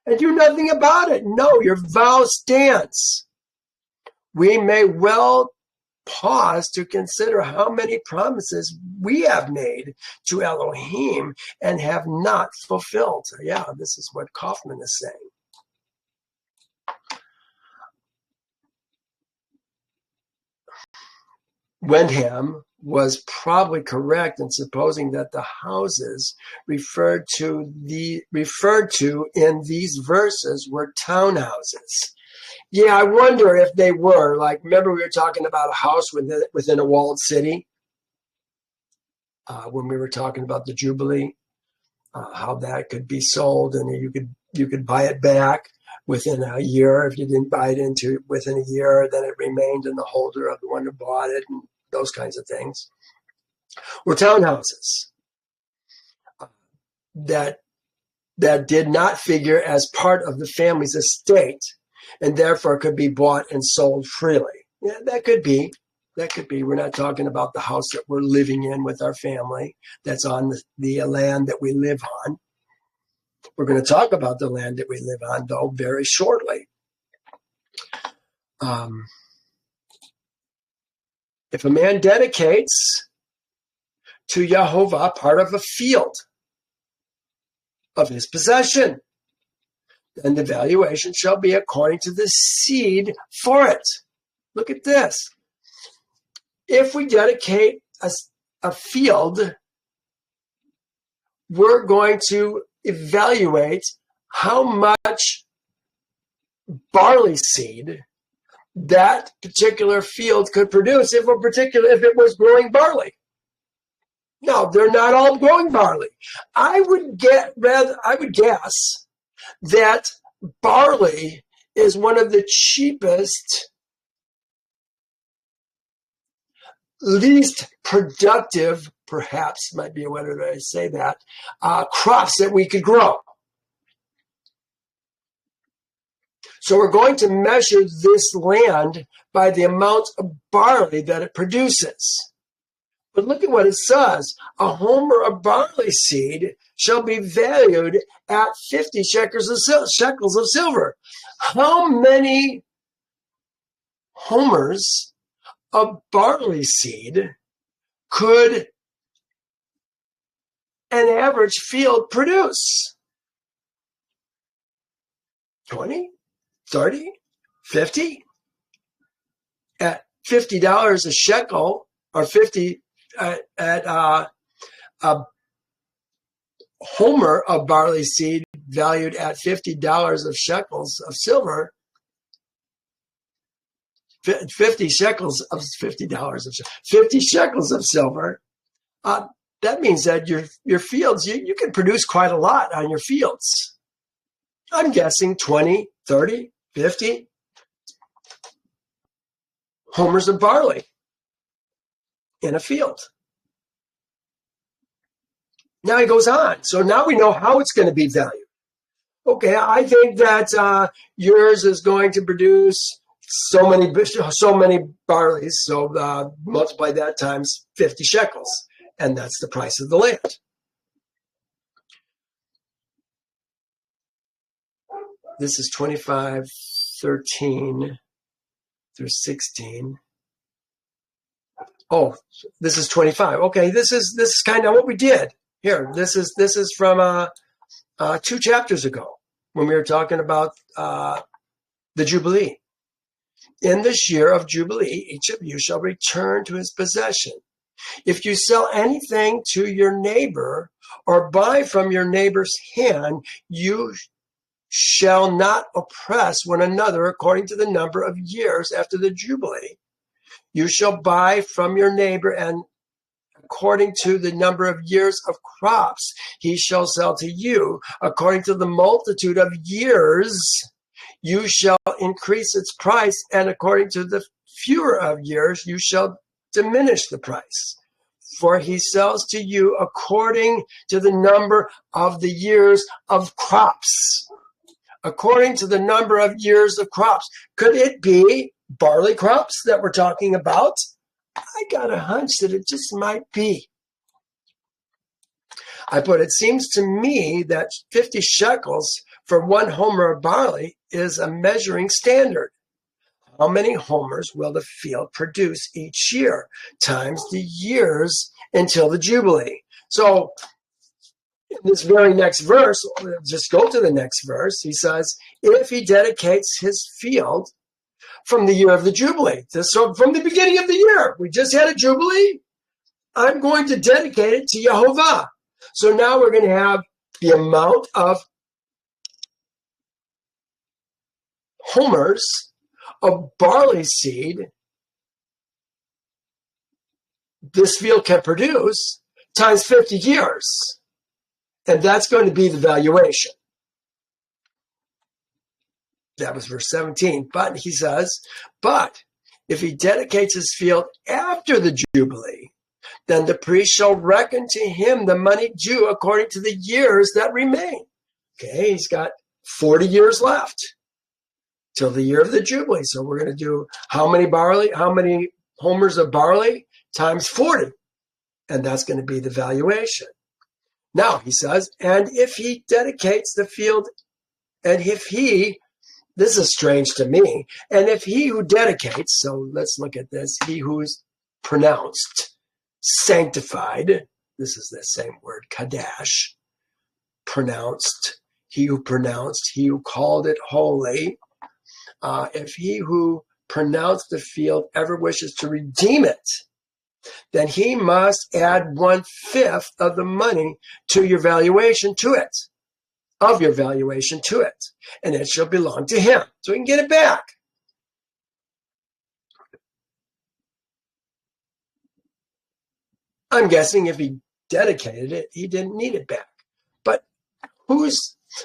and do nothing about it. No, your vow stands. We may well pause to consider how many promises we have made to Elohim and have not fulfilled. Yeah, this is what Kaufman is saying. Wenham was probably correct in supposing that the houses referred to in these verses were townhouses. Yeah, I wonder if they were. Like, remember we were talking about a house within a walled city when we were talking about the Jubilee, how that could be sold and you could buy it back within a year. If you didn't buy it within a year, then it remained in the holder of the one who bought it, and those kinds of things. Were townhouses that did not figure as part of the family's estate and therefore could be bought and sold freely. Yeah, that could be. We're not talking about the house that we're living in with our family that's on the land that we live on. We're going to talk about the land that we live on, though, very shortly. If a man dedicates to Yehovah part of a field of his possession, then the valuation shall be according to the seed for it. Look at this. If we dedicate a field, we're going to evaluate how much barley seed that particular field could produce if it was growing barley. No, they're not all growing barley. I would guess that barley is one of the cheapest, least productive, perhaps might be a way to say that, crops that we could grow. So we're going to measure this land by the amount of barley that it produces. But look at what it says. A homer of barley seed shall be valued at 50 shekels of silver. How many homers of barley seed could an average field produce? 20, 30, 50? At $50 a shekel, or 50 at a homer of barley seed valued at $50 of shekels of silver, 50 shekels of silver. That means that your fields, you can produce quite a lot on your fields. I'm guessing 20, 30, 50 homers of barley in a field. Now he goes on. So now we know how it's going to be valued. Okay, I think that yours is going to produce so many barleys, so multiply that times 50 shekels, and that's the price of the land. This is 25:13 through 16. Oh, this is 25. Okay, this is kind of what we did here. This is from 2 chapters ago when we were talking about the Jubilee. In this year of Jubilee, each of you shall return to his possession. If you sell anything to your neighbor or buy from your neighbor's hand, you shall not oppress one another according to the number of years after the Jubilee. You shall buy from your neighbor, and according to the number of years of crops he shall sell to you. According to the multitude of years you shall increase its price, and according to the fewer of years you shall diminish the price. For he sells to you according to the number of the years of crops. According to the number of years of crops. Could it be barley crops that we're talking about? I got a hunch that it just might be. It seems to me that 50 shekels for 1 homer of barley is a measuring standard. How many homers will the field produce each year times the years until the Jubilee? So in this very next verse, just go to the next verse, he says, if he dedicates his field from the year of the Jubilee. So from the beginning of the year, we just had a Jubilee. I'm going to dedicate it to Yehovah. So now we're going to have the amount of homers of barley seed this field can produce times 50 years. And that's going to be the valuation. That was verse 17. But he says, but if he dedicates his field after the Jubilee, then the priest shall reckon to him the money due according to the years that remain. Okay, he's got 40 years left till the year of the Jubilee. So we're going to do how many homers of barley times 40. And that's going to be the valuation. Now, he says, and if he dedicates the field, and if he, this is strange to me, and if he who dedicates, so let's look at this, he who's pronounced sanctified, this is the same word, Kadash, pronounced, he who called it holy, if he who pronounced the field ever wishes to redeem it, then he must add 1/5 of the money to your valuation to it, of your valuation to it, and it shall belong to him, so he can get it back. I'm guessing if he dedicated it, he didn't need it back. But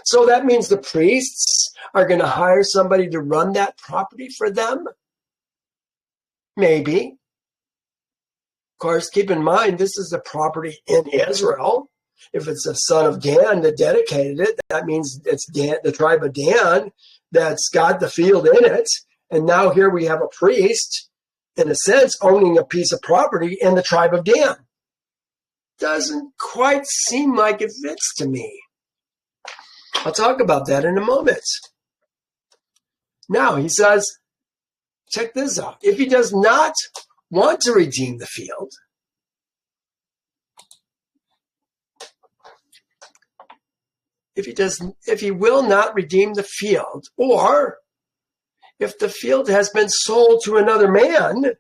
so that means the priests are going to hire somebody to run that property for them? Maybe. Of course, keep in mind, this is a property in Israel. If it's the son of Dan that dedicated it, that means it's Dan, the tribe of Dan, that's got the field in it. And now here we have a priest, in a sense, owning a piece of property in the tribe of Dan. Doesn't quite seem like it fits to me. I'll talk about that in a moment. Now, he says, check this out. If he does not want to redeem the field, if he will not redeem the field, or if the field has been sold to another man,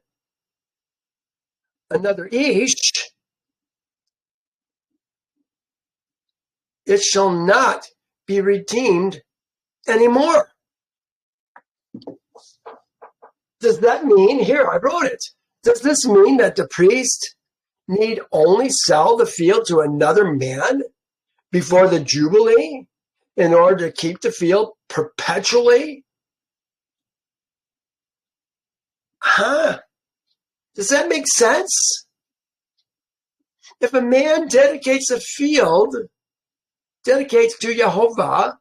another ish, it shall not be redeemed anymore. Does that mean, here, I wrote it, does this mean that the priest need only sell the field to another man before the Jubilee in order to keep the field perpetually? Does that make sense? If a man dedicates a field, dedicates to Yehovah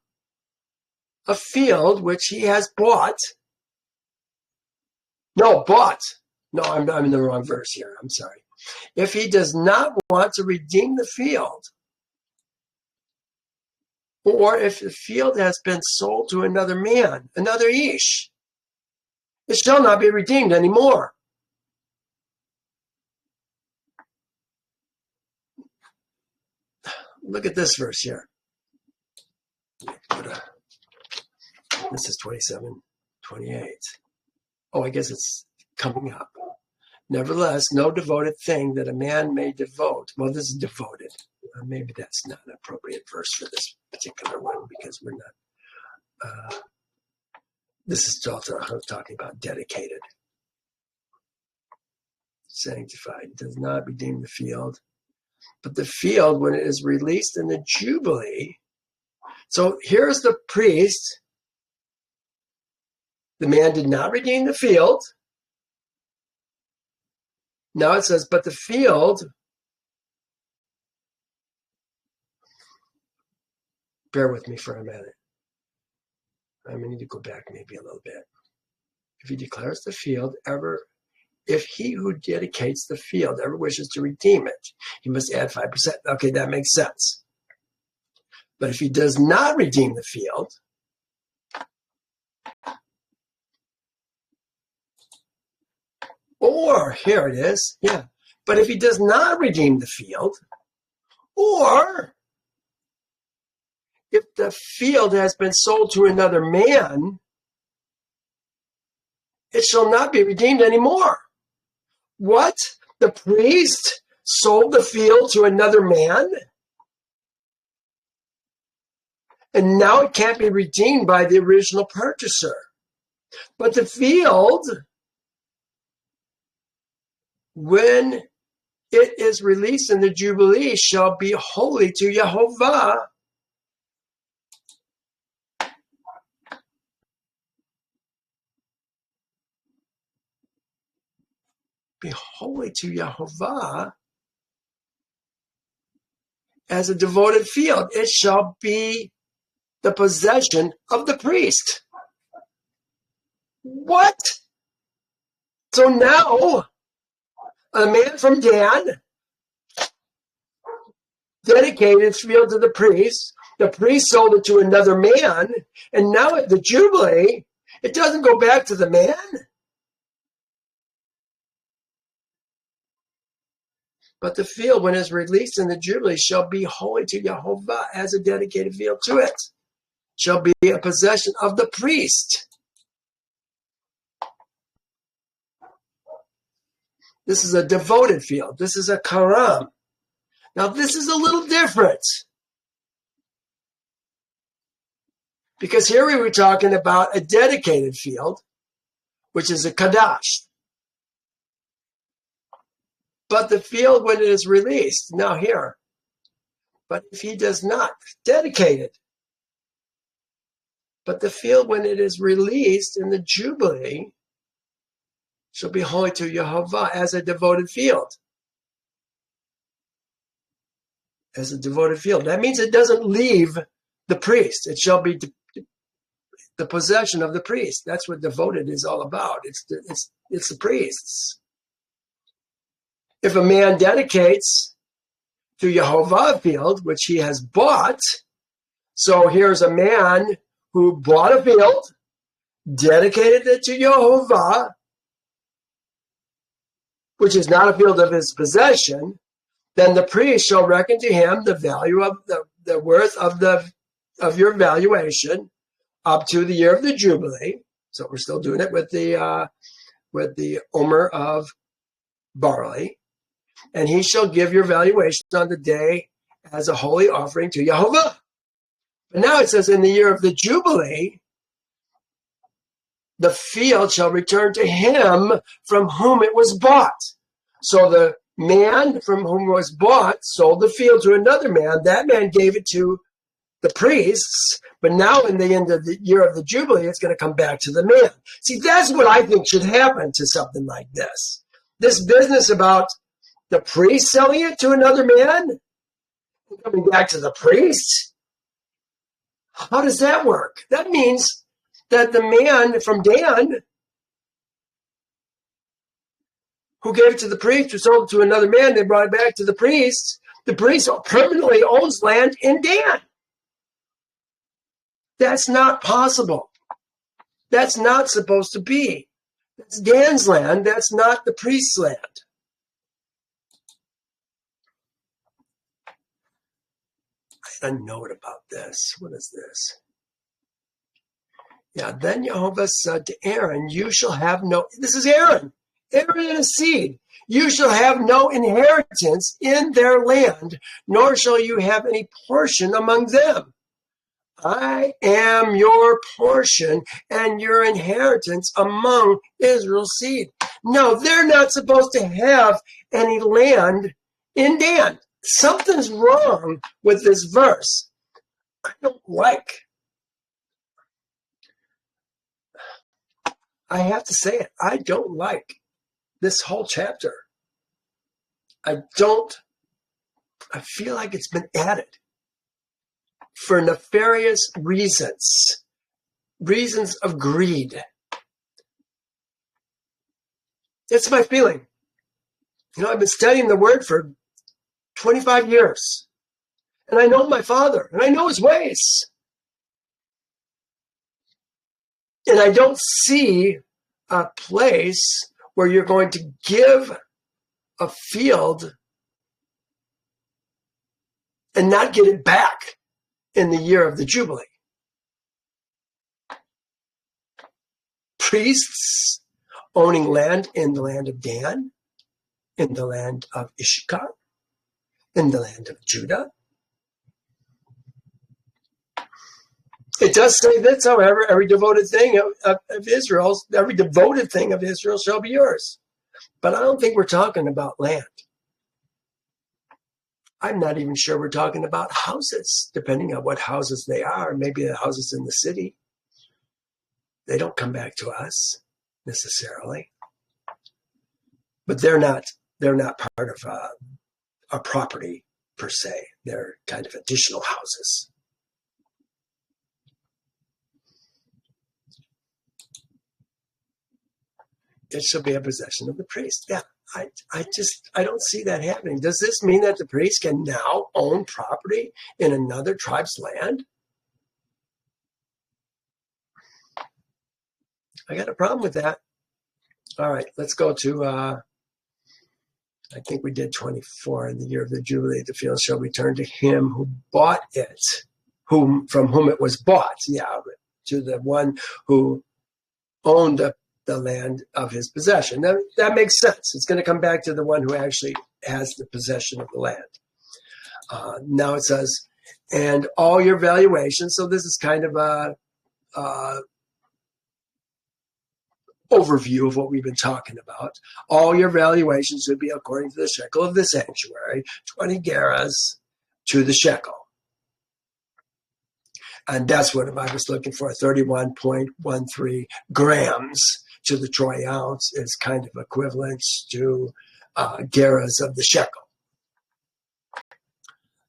a field which he has bought. No, I'm in the wrong verse here. I'm sorry. If he does not want to redeem the field, or if the field has been sold to another man, another ish, it shall not be redeemed anymore. Look at this verse here. This is 27:28. Oh, I guess it's coming up. Nevertheless, no devoted thing that a man may devote. Well, this is devoted. Maybe that's not an appropriate verse for this particular one because we're not. This is also talking about dedicated. Sanctified. Does not redeem the field. But the field, when it is released in the Jubilee. So here's the priest. The man did not redeem the field. Now it says, but the field, bear with me for a minute. I need to go back maybe a little bit. If he declares the field if he who dedicates the field ever wishes to redeem it, he must add 5%. Okay, that makes sense. But if he does not redeem the field, or, here it is, yeah. But if he does not redeem the field, or if the field has been sold to another man, it shall not be redeemed anymore. What? The priest sold the field to another man, and now it can't be redeemed by the original purchaser. But the field, when it is released in the Jubilee, shall be holy to Yehovah. Be holy to Yehovah as a devoted field. It shall be the possession of the priest. What? So now, a man from Dan dedicated his field to the priest. The priest sold it to another man. And now at the Jubilee, it doesn't go back to the man. But the field, when it is released in the Jubilee, shall be holy to Yehovah as a dedicated field to it. Shall be a possession of the priest. This is a devoted field. This is a karam. Now, this is a little different. Because here we were talking about a dedicated field, which is a kadash. But the field, when it is released, now here, but if he does not dedicate it, but the field, when it is released in the Jubilee, shall be holy to Yehovah as a devoted field. As a devoted field. That means it doesn't leave the priest. It shall be the possession of the priest. That's what devoted is all about. It's the priests. If a man dedicates to Yehovah a field, which he has bought, so here's a man who bought a field, dedicated it to Yehovah, which is not a field of his possession, then the priest shall reckon to him the value of the worth of your valuation up to the year of the Jubilee. So we're still doing it with the omer of barley. And he shall give your valuation on the day as a holy offering to Yehovah. But now it says in the year of the Jubilee, the field shall return to him from whom it was bought. So the man from whom it was bought sold the field to another man. That man gave it to the priests. But now in the end of the year of the Jubilee, it's going to come back to the man. See, that's what I think should happen to something like this. This business about the priest selling it to another man and coming back to the priest. How does that work? That means that the man from Dan who gave it to the priest, who sold it to another man, they brought it back to the priest permanently owns land in Dan. That's not possible. That's not supposed to be. That's Dan's land. That's not the priest's land. I had a note about this. What is this? Yeah, then Yehovah said to Aaron, you shall have no, this is Aaron and his seed. You shall have no inheritance in their land, nor shall you have any portion among them. I am your portion and your inheritance among Israel's seed. No, they're not supposed to have any land in Dan. Something's wrong with this verse. I have to say it. I don't like this whole chapter. I feel like it's been added for nefarious reasons of greed. That's my feeling. I've been studying the word for 25 years. And I know my Father, and I know his ways. And I don't see a place where you're going to give a field and not get it back in the year of the Jubilee. Priests owning land in the land of Dan. in the land of Issachar, in the land of Judah. It does say this, however, every devoted thing of Israel shall be yours. But I don't think we're talking about land. I'm not even sure we're talking about houses, depending on what houses they are. Maybe the houses in the city. They don't come back to us necessarily. But they're not part of a property per se. They're kind of additional houses. It shall be a possession of the priest. Yeah, I don't see that happening. Does this mean that the priest can now own property in another tribe's land? I got a problem with that. All right, let's go to, I think we did 24. In the year of the Jubilee, the field shall return to him who bought it, from whom it was bought. Yeah, to the one who owned the land of his possession. That makes sense. It's going to come back to the one who actually has the possession of the land. Now it says, and all your valuations. So this is kind of a overview of what we've been talking about. All your valuations would be according to the shekel of the sanctuary, 20 gerahs to the shekel. And that's what I was looking for, 31.13 grams to the troy ounce is kind of equivalent to gerahs of the shekel.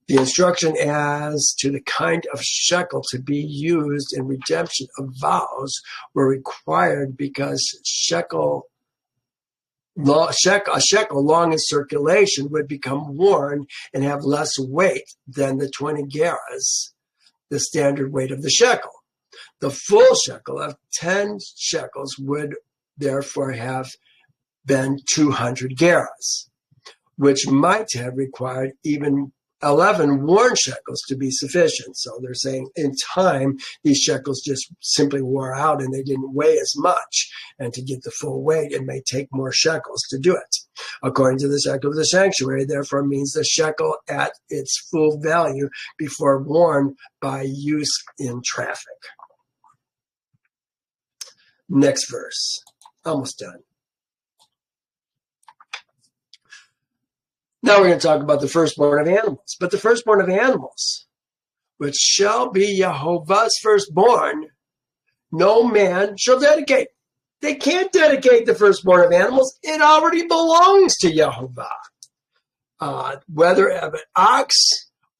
The instruction as to the kind of shekel to be used in redemption of vows were required because a shekel long in circulation would become worn and have less weight than the 20 gerahs, the standard weight of the shekel. The full shekel of 10 shekels would therefore have been 200 gerahs, which might have required even 11 worn shekels to be sufficient. So they're saying in time, these shekels just simply wore out and they didn't weigh as much. And to get the full weight, it may take more shekels to do it. According to the shekel of the sanctuary, therefore means the shekel at its full value before worn by use in traffic. Next verse. Almost done. Now we're going to talk about the firstborn of animals. But the firstborn of animals, which shall be Yehovah's firstborn, no man shall dedicate. They can't dedicate the firstborn of animals. It already belongs to Yehovah. Whether of an ox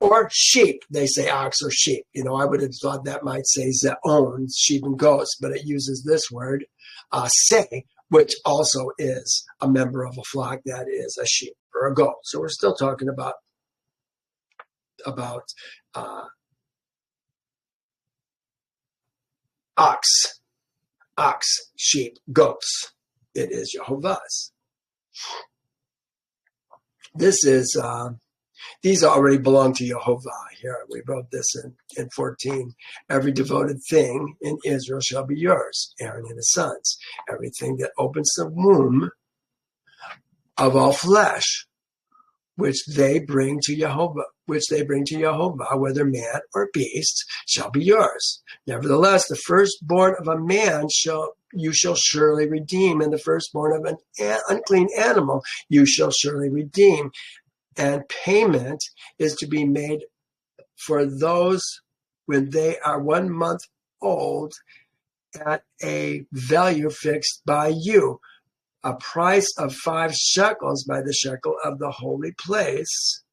or sheep. They say ox or sheep. I would have thought that might say ze'on, sheep and goats, but it uses this word, say, which also is a member of a flock that is a sheep or a goat. So we're still talking about ox, sheep, goats. It is Yehovah's. These already belong to Yehovah. Here, we wrote this in 14. Every devoted thing in Israel shall be yours, Aaron and his sons. Everything that opens the womb of all flesh, which they bring to Yehovah, whether man or beast, shall be yours. Nevertheless, the firstborn of a man you shall surely redeem, and the firstborn of an unclean animal you shall surely redeem. And payment is to be made for those when they are 1 month old at a value fixed by you, a price of 5 shekels by the shekel of the holy place.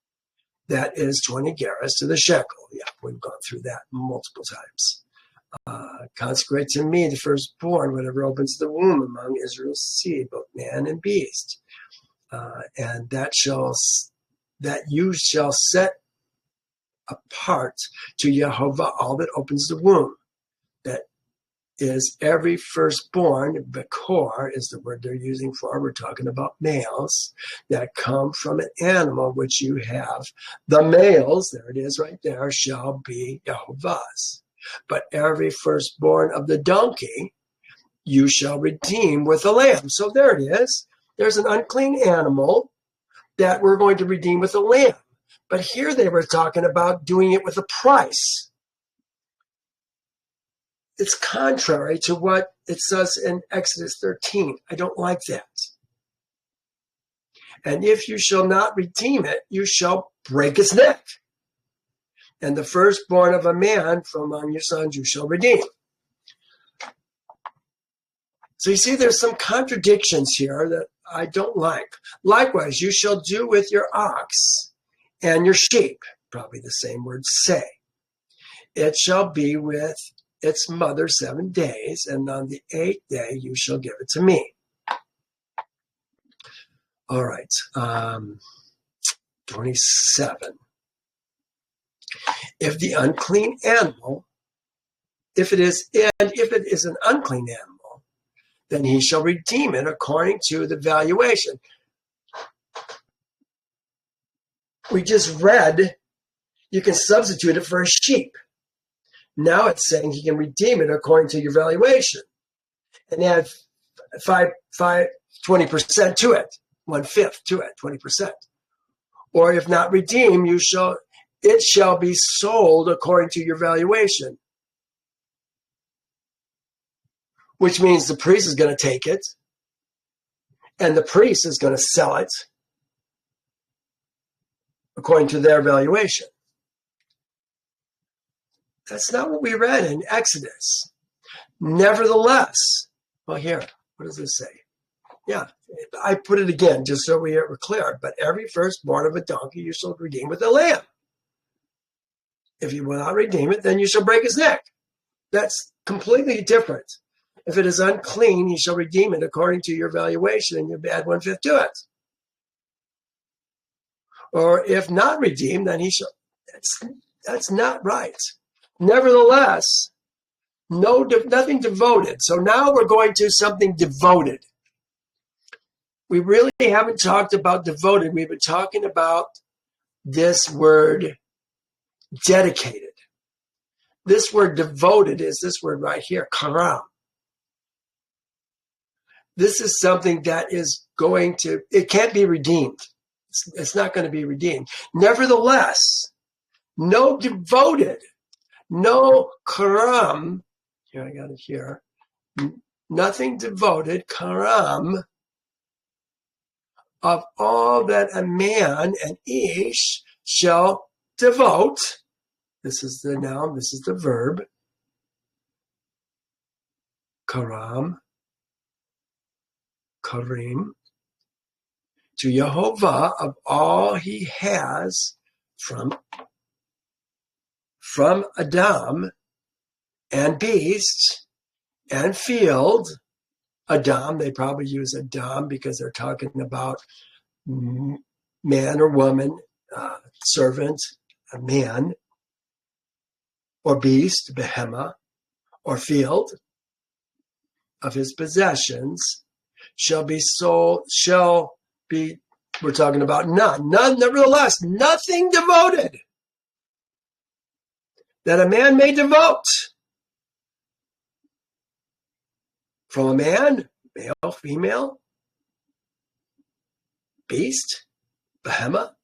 That is 20 gerahs to the shekel. Yeah, we've gone through that multiple times. Consecrate to me the firstborn, whatever opens the womb among Israel's seed, both man and beast. And that you shall set apart to Yehovah all that opens the womb. That is every firstborn. Bekor is the word they're using for. We're talking about males that come from an animal which you have. The males, there it is right there, shall be Yehovah's. But every firstborn of the donkey you shall redeem with a lamb. So there it is. There's an unclean animal that we're going to redeem with a lamb. But here they were talking about doing it with a price. It's contrary to what it says in Exodus 13. I don't like that. And if you shall not redeem it, you shall break its neck. And the firstborn of a man from among your sons you shall redeem. So you see, there's some contradictions here that I don't like. Likewise, you shall do with your ox and your sheep, probably the same word, say. It shall be with its mother 7 days, and on the 8th day you shall give it to me. All right, 27. If the unclean animal, if it is an unclean animal, then he shall redeem it according to the valuation. We just read, you can substitute it for a sheep. Now it's saying he can redeem it according to your valuation and add 20% to it, 1/5 to it, 20%. Or if not redeemed, it shall be sold according to your valuation. Which means the priest is going to take it, and the priest is going to sell it according to their valuation. That's not what we read in Exodus. Nevertheless, well, here, what does this say? Yeah, I put it again just so we are clear. But every firstborn of a donkey you shall redeem with a lamb. If you will not redeem it, then you shall break his neck. That's completely different. If it is unclean, you shall redeem it according to your valuation, and you add 1/5 to it. Or if not redeemed, then he shall. That's not right. Nevertheless, nothing devoted. So now we're going to something devoted. We really haven't talked about devoted. We've been talking about this word dedicated. This word devoted is this word right here, karam. This is something that is it can't be redeemed. It's not going to be redeemed. Nevertheless, no devoted, no karam, here I got it here, nothing devoted, karam, of all that a man and ish shall devote. This is the noun, this is the verb, karam, karim, to Yehovah of all he has from Adam and beast and field. Adam, they probably use Adam because they're talking about man or woman, servant, a man, or beast, behema, or field of his possessions we're talking about none, nevertheless, nothing devoted that a man may devote from a man, male, female, beast, behema,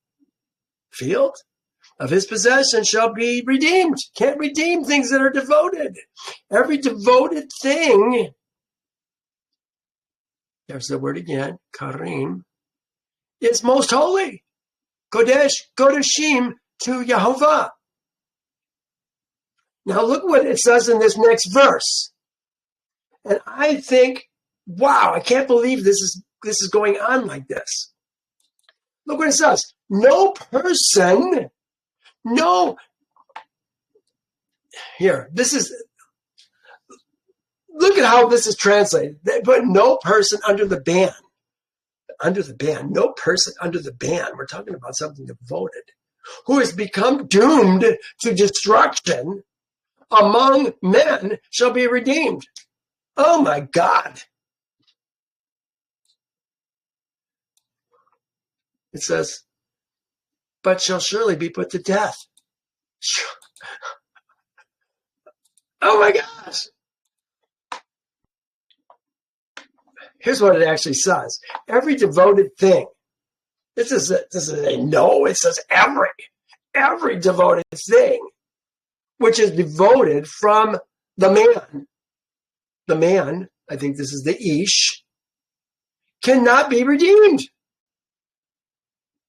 field, of his possession shall be redeemed. Can't redeem things that are devoted. Every devoted thing, there's the word again, karim, is most holy. Kodesh, Kodeshim to Yehovah. Now look what it says in this next verse. And I think, wow, I can't believe this is going on like this. Look what it says. No person, here, look at how this is translated. They put no person under the ban. No person under the ban. We're talking about something devoted. Who has become doomed to destruction among men shall be redeemed. Oh my God. It says, but shall surely be put to death. Oh my gosh. Here's what it actually says. Every devoted thing This is a no. It says every devoted thing, which is devoted from the man. The man, I think this is the ish, cannot be redeemed.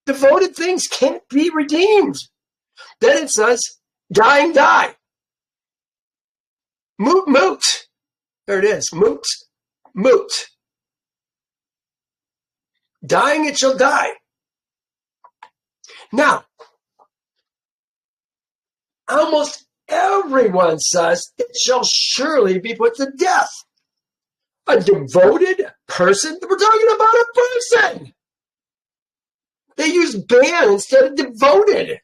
Devoted things can't be redeemed. Then it says, dying, die. Moot. There it is. Moot. Dying, it shall die. Now, almost everyone says it shall surely be put to death. A devoted person? We're talking about a person. They use ban instead of devoted.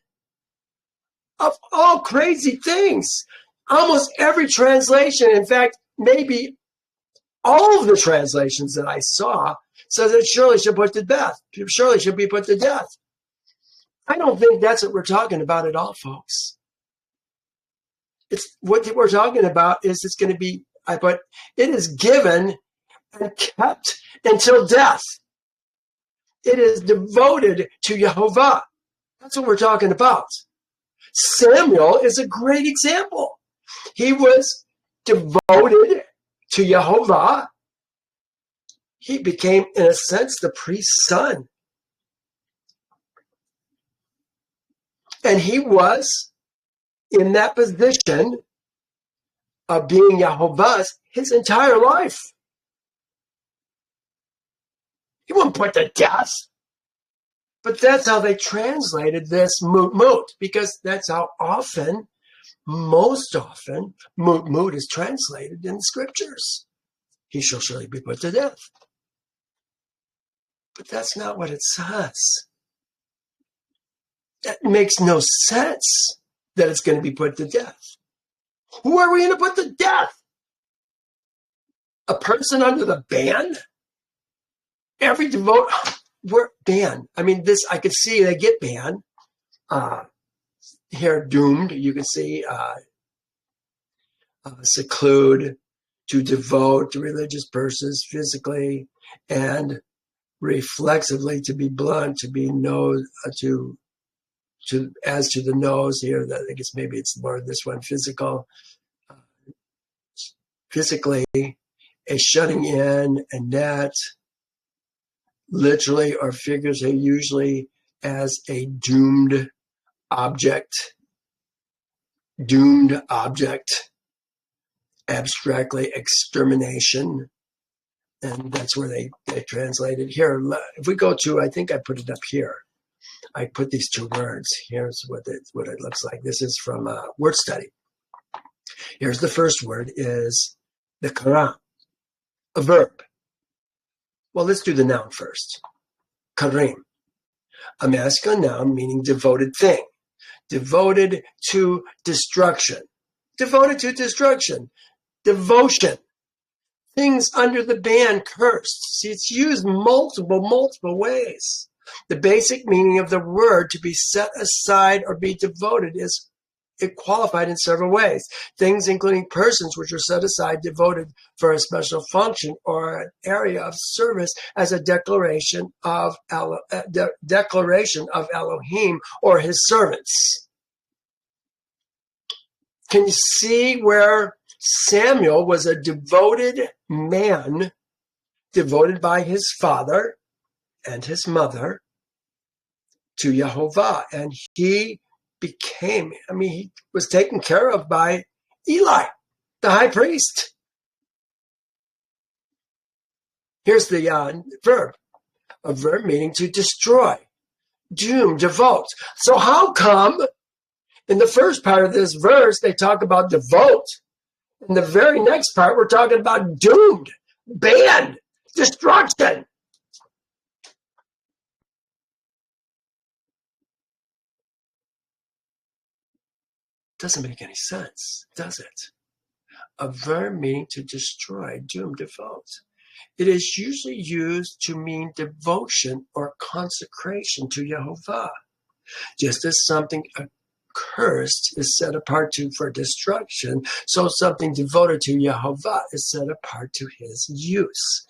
Of all crazy things. Almost every translation, in fact, maybe all of the translations that I saw, says it surely should put to death. Surely should be put to death. I don't think that's what we're talking about at all, folks. It's what we're talking about is it's going to be, but it is given and kept until death. It is devoted to Yehovah. That's what we're talking about. Samuel is a great example. He was devoted to Yehovah. He became, in a sense, the priest's son. And he was in that position of being Yehovah's his entire life. He wasn't put to death. But that's how they translated this moot, because that's how often, most often, moot is translated in the scriptures. He shall surely be put to death. But that's not what it says. That makes no sense that it's going to be put to death. Who are we going to put to death? A person under the ban? Every devote, we're banned. I mean, this, I could see they get banned. Here, doomed, you can see seclude, to devote to religious persons physically and reflexively, to be blunt, to be nose, to as to the nose here, I guess maybe it's more this one, physical, physically, a shutting in, a net, literally or figuratively, usually as a doomed object, abstractly extermination. And that's where they translated here. If we go to, I think I put it up here. I put these two words. Here's what it looks like. This is from word study. Here's the first word is the Quran, a verb. Well, let's do the noun first. Karim, a masculine noun meaning devoted thing, devoted to destruction, devotion, things under the ban, cursed. See, it's used multiple ways. The basic meaning of the word to be set aside or be devoted is qualified in several ways. Things including persons which are set aside, devoted for a special function or an area of service as a declaration of Elohim or his servants. Can you see where Samuel was a devoted man, devoted by his father and his mother to Yehovah, and he became, he was taken care of by Eli, the high priest. Here's the verb, a verb meaning to destroy, doom, devote. So how come in the first part of this verse they talk about devote? In the very next part, we're talking about doomed, banned, destruction. Doesn't make any sense, does it? A verb meaning to destroy, doom, devote. It is usually used to mean devotion or consecration to Yehovah. Just as something accursed is set apart for destruction, so something devoted to Yehovah is set apart to his use.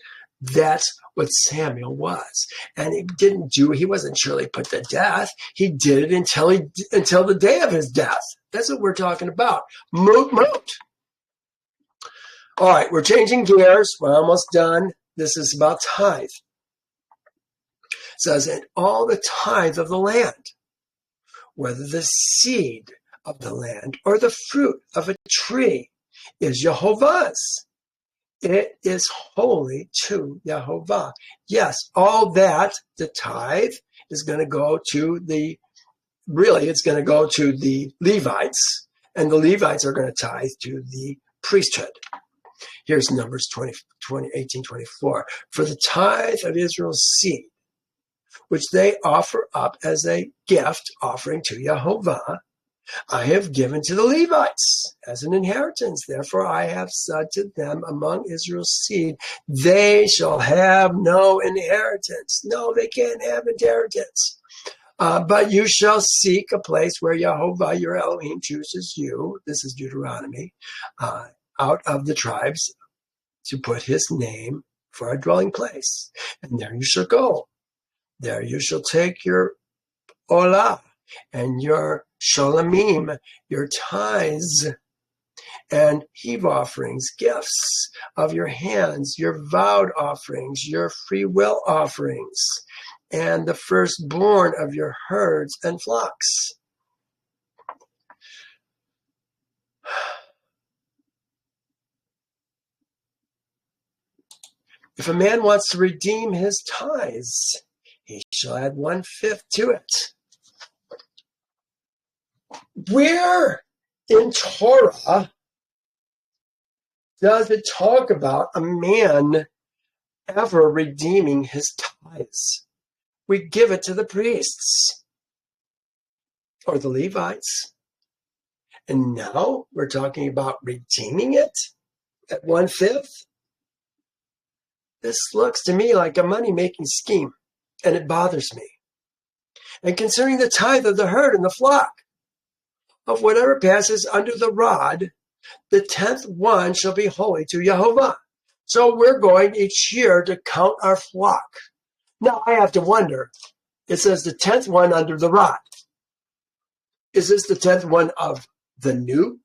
That's what Samuel was. And he wasn't surely put to death. He did it until the day of his death. That's what we're talking about. Moot. All right, we're changing gears. We're almost done. This is about tithe. It says, and all the tithe of the land, whether the seed of the land or the fruit of a tree, is Yehovah's. It is holy to Yehovah. Yes, all that, the tithe, is going to go to it's going to go to the Levites, and the Levites are going to tithe to the priesthood. Here's Numbers 18:24. For the tithe of Israel's seed, which they offer up as a gift offering to Yehovah, I have given to the Levites as an inheritance. Therefore, I have said to them among Israel's seed, they shall have no inheritance. No, they can't have inheritance. But you shall seek a place where Yehovah, your Elohim, chooses you. This is Deuteronomy, out of the tribes to put his name for a dwelling place. And there you shall go. There you shall take your olah and your shalomim, your tithes, and heave offerings, gifts of your hands, your vowed offerings, your free will offerings, and the firstborn of your herds and flocks. If a man wants to redeem his tithes, he shall add 1/5 to it. Where in Torah does it talk about a man ever redeeming his tithes? We give it to the priests or the Levites. And now we're talking about redeeming it at 1/5. This looks to me like a money-making scheme, and it bothers me. And concerning the tithe of the herd and the flock, of whatever passes under the rod, the 10th one shall be holy to Yehovah. So we're going each year to count our flock. Now I have to wonder, it says the 10th one under the rod. Is this the 10th one of the new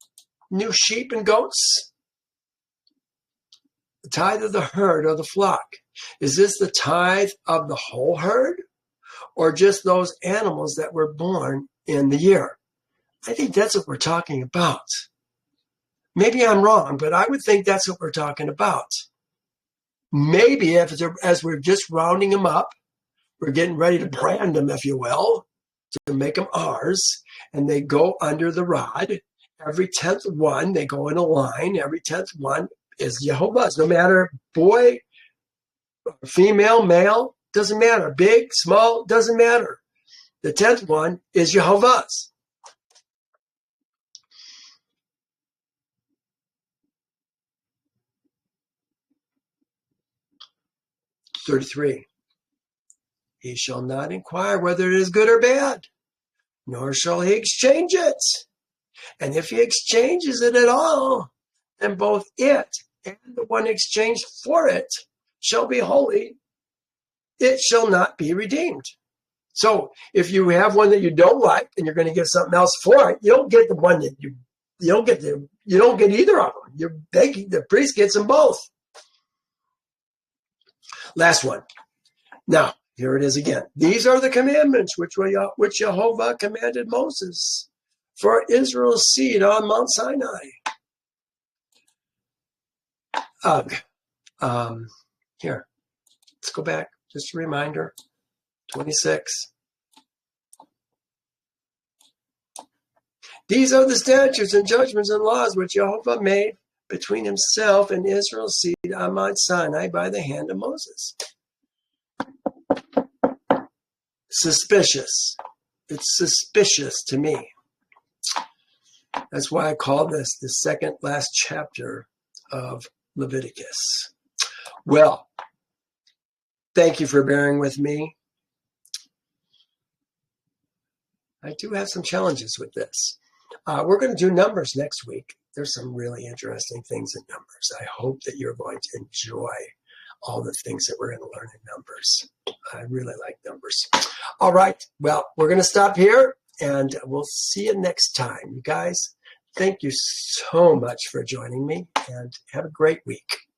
sheep and goats? The tithe of the herd or the flock. Is this the tithe of the whole herd? Or just those animals that were born in the year? I think that's what we're talking about. Maybe I'm wrong, but I would think that's what we're talking about. Maybe as we're just rounding them up, we're getting ready to brand them, if you will, to make them ours, and they go under the rod. Every 10th one, they go in a line. Every 10th one is Yehovah's. No matter boy, female, male, doesn't matter. Big, small, doesn't matter. The 10th one is Yehovah's. 33. He shall not inquire whether it is good or bad, nor shall he exchange it. And if he exchanges it at all, then both it and the one exchanged for it shall be holy. It shall not be redeemed. So if you have one that you don't like and you're going to give something else for it, you don't get the one that you don't get either of them. The priest gets them both. Last one. Now, here it is again. These are the commandments which Yehovah commanded Moses for Israel's seed on Mount Sinai. Here, let's go back. Just a reminder. 26. These are the statutes and judgments and laws which Yehovah made between himself and Israel's seed on Mount Sinai by the hand of Moses. Suspicious. It's suspicious to me. That's why I call this the second last chapter of Leviticus. Well, thank you for bearing with me. I do have some challenges with this. We're going to do Numbers next week. There's some really interesting things in Numbers. I hope that you're going to enjoy all the things that we're going to learn in Numbers. I really like Numbers. All right. Well, we're going to stop here, and we'll see you next time. You guys, thank you so much for joining me, and have a great week.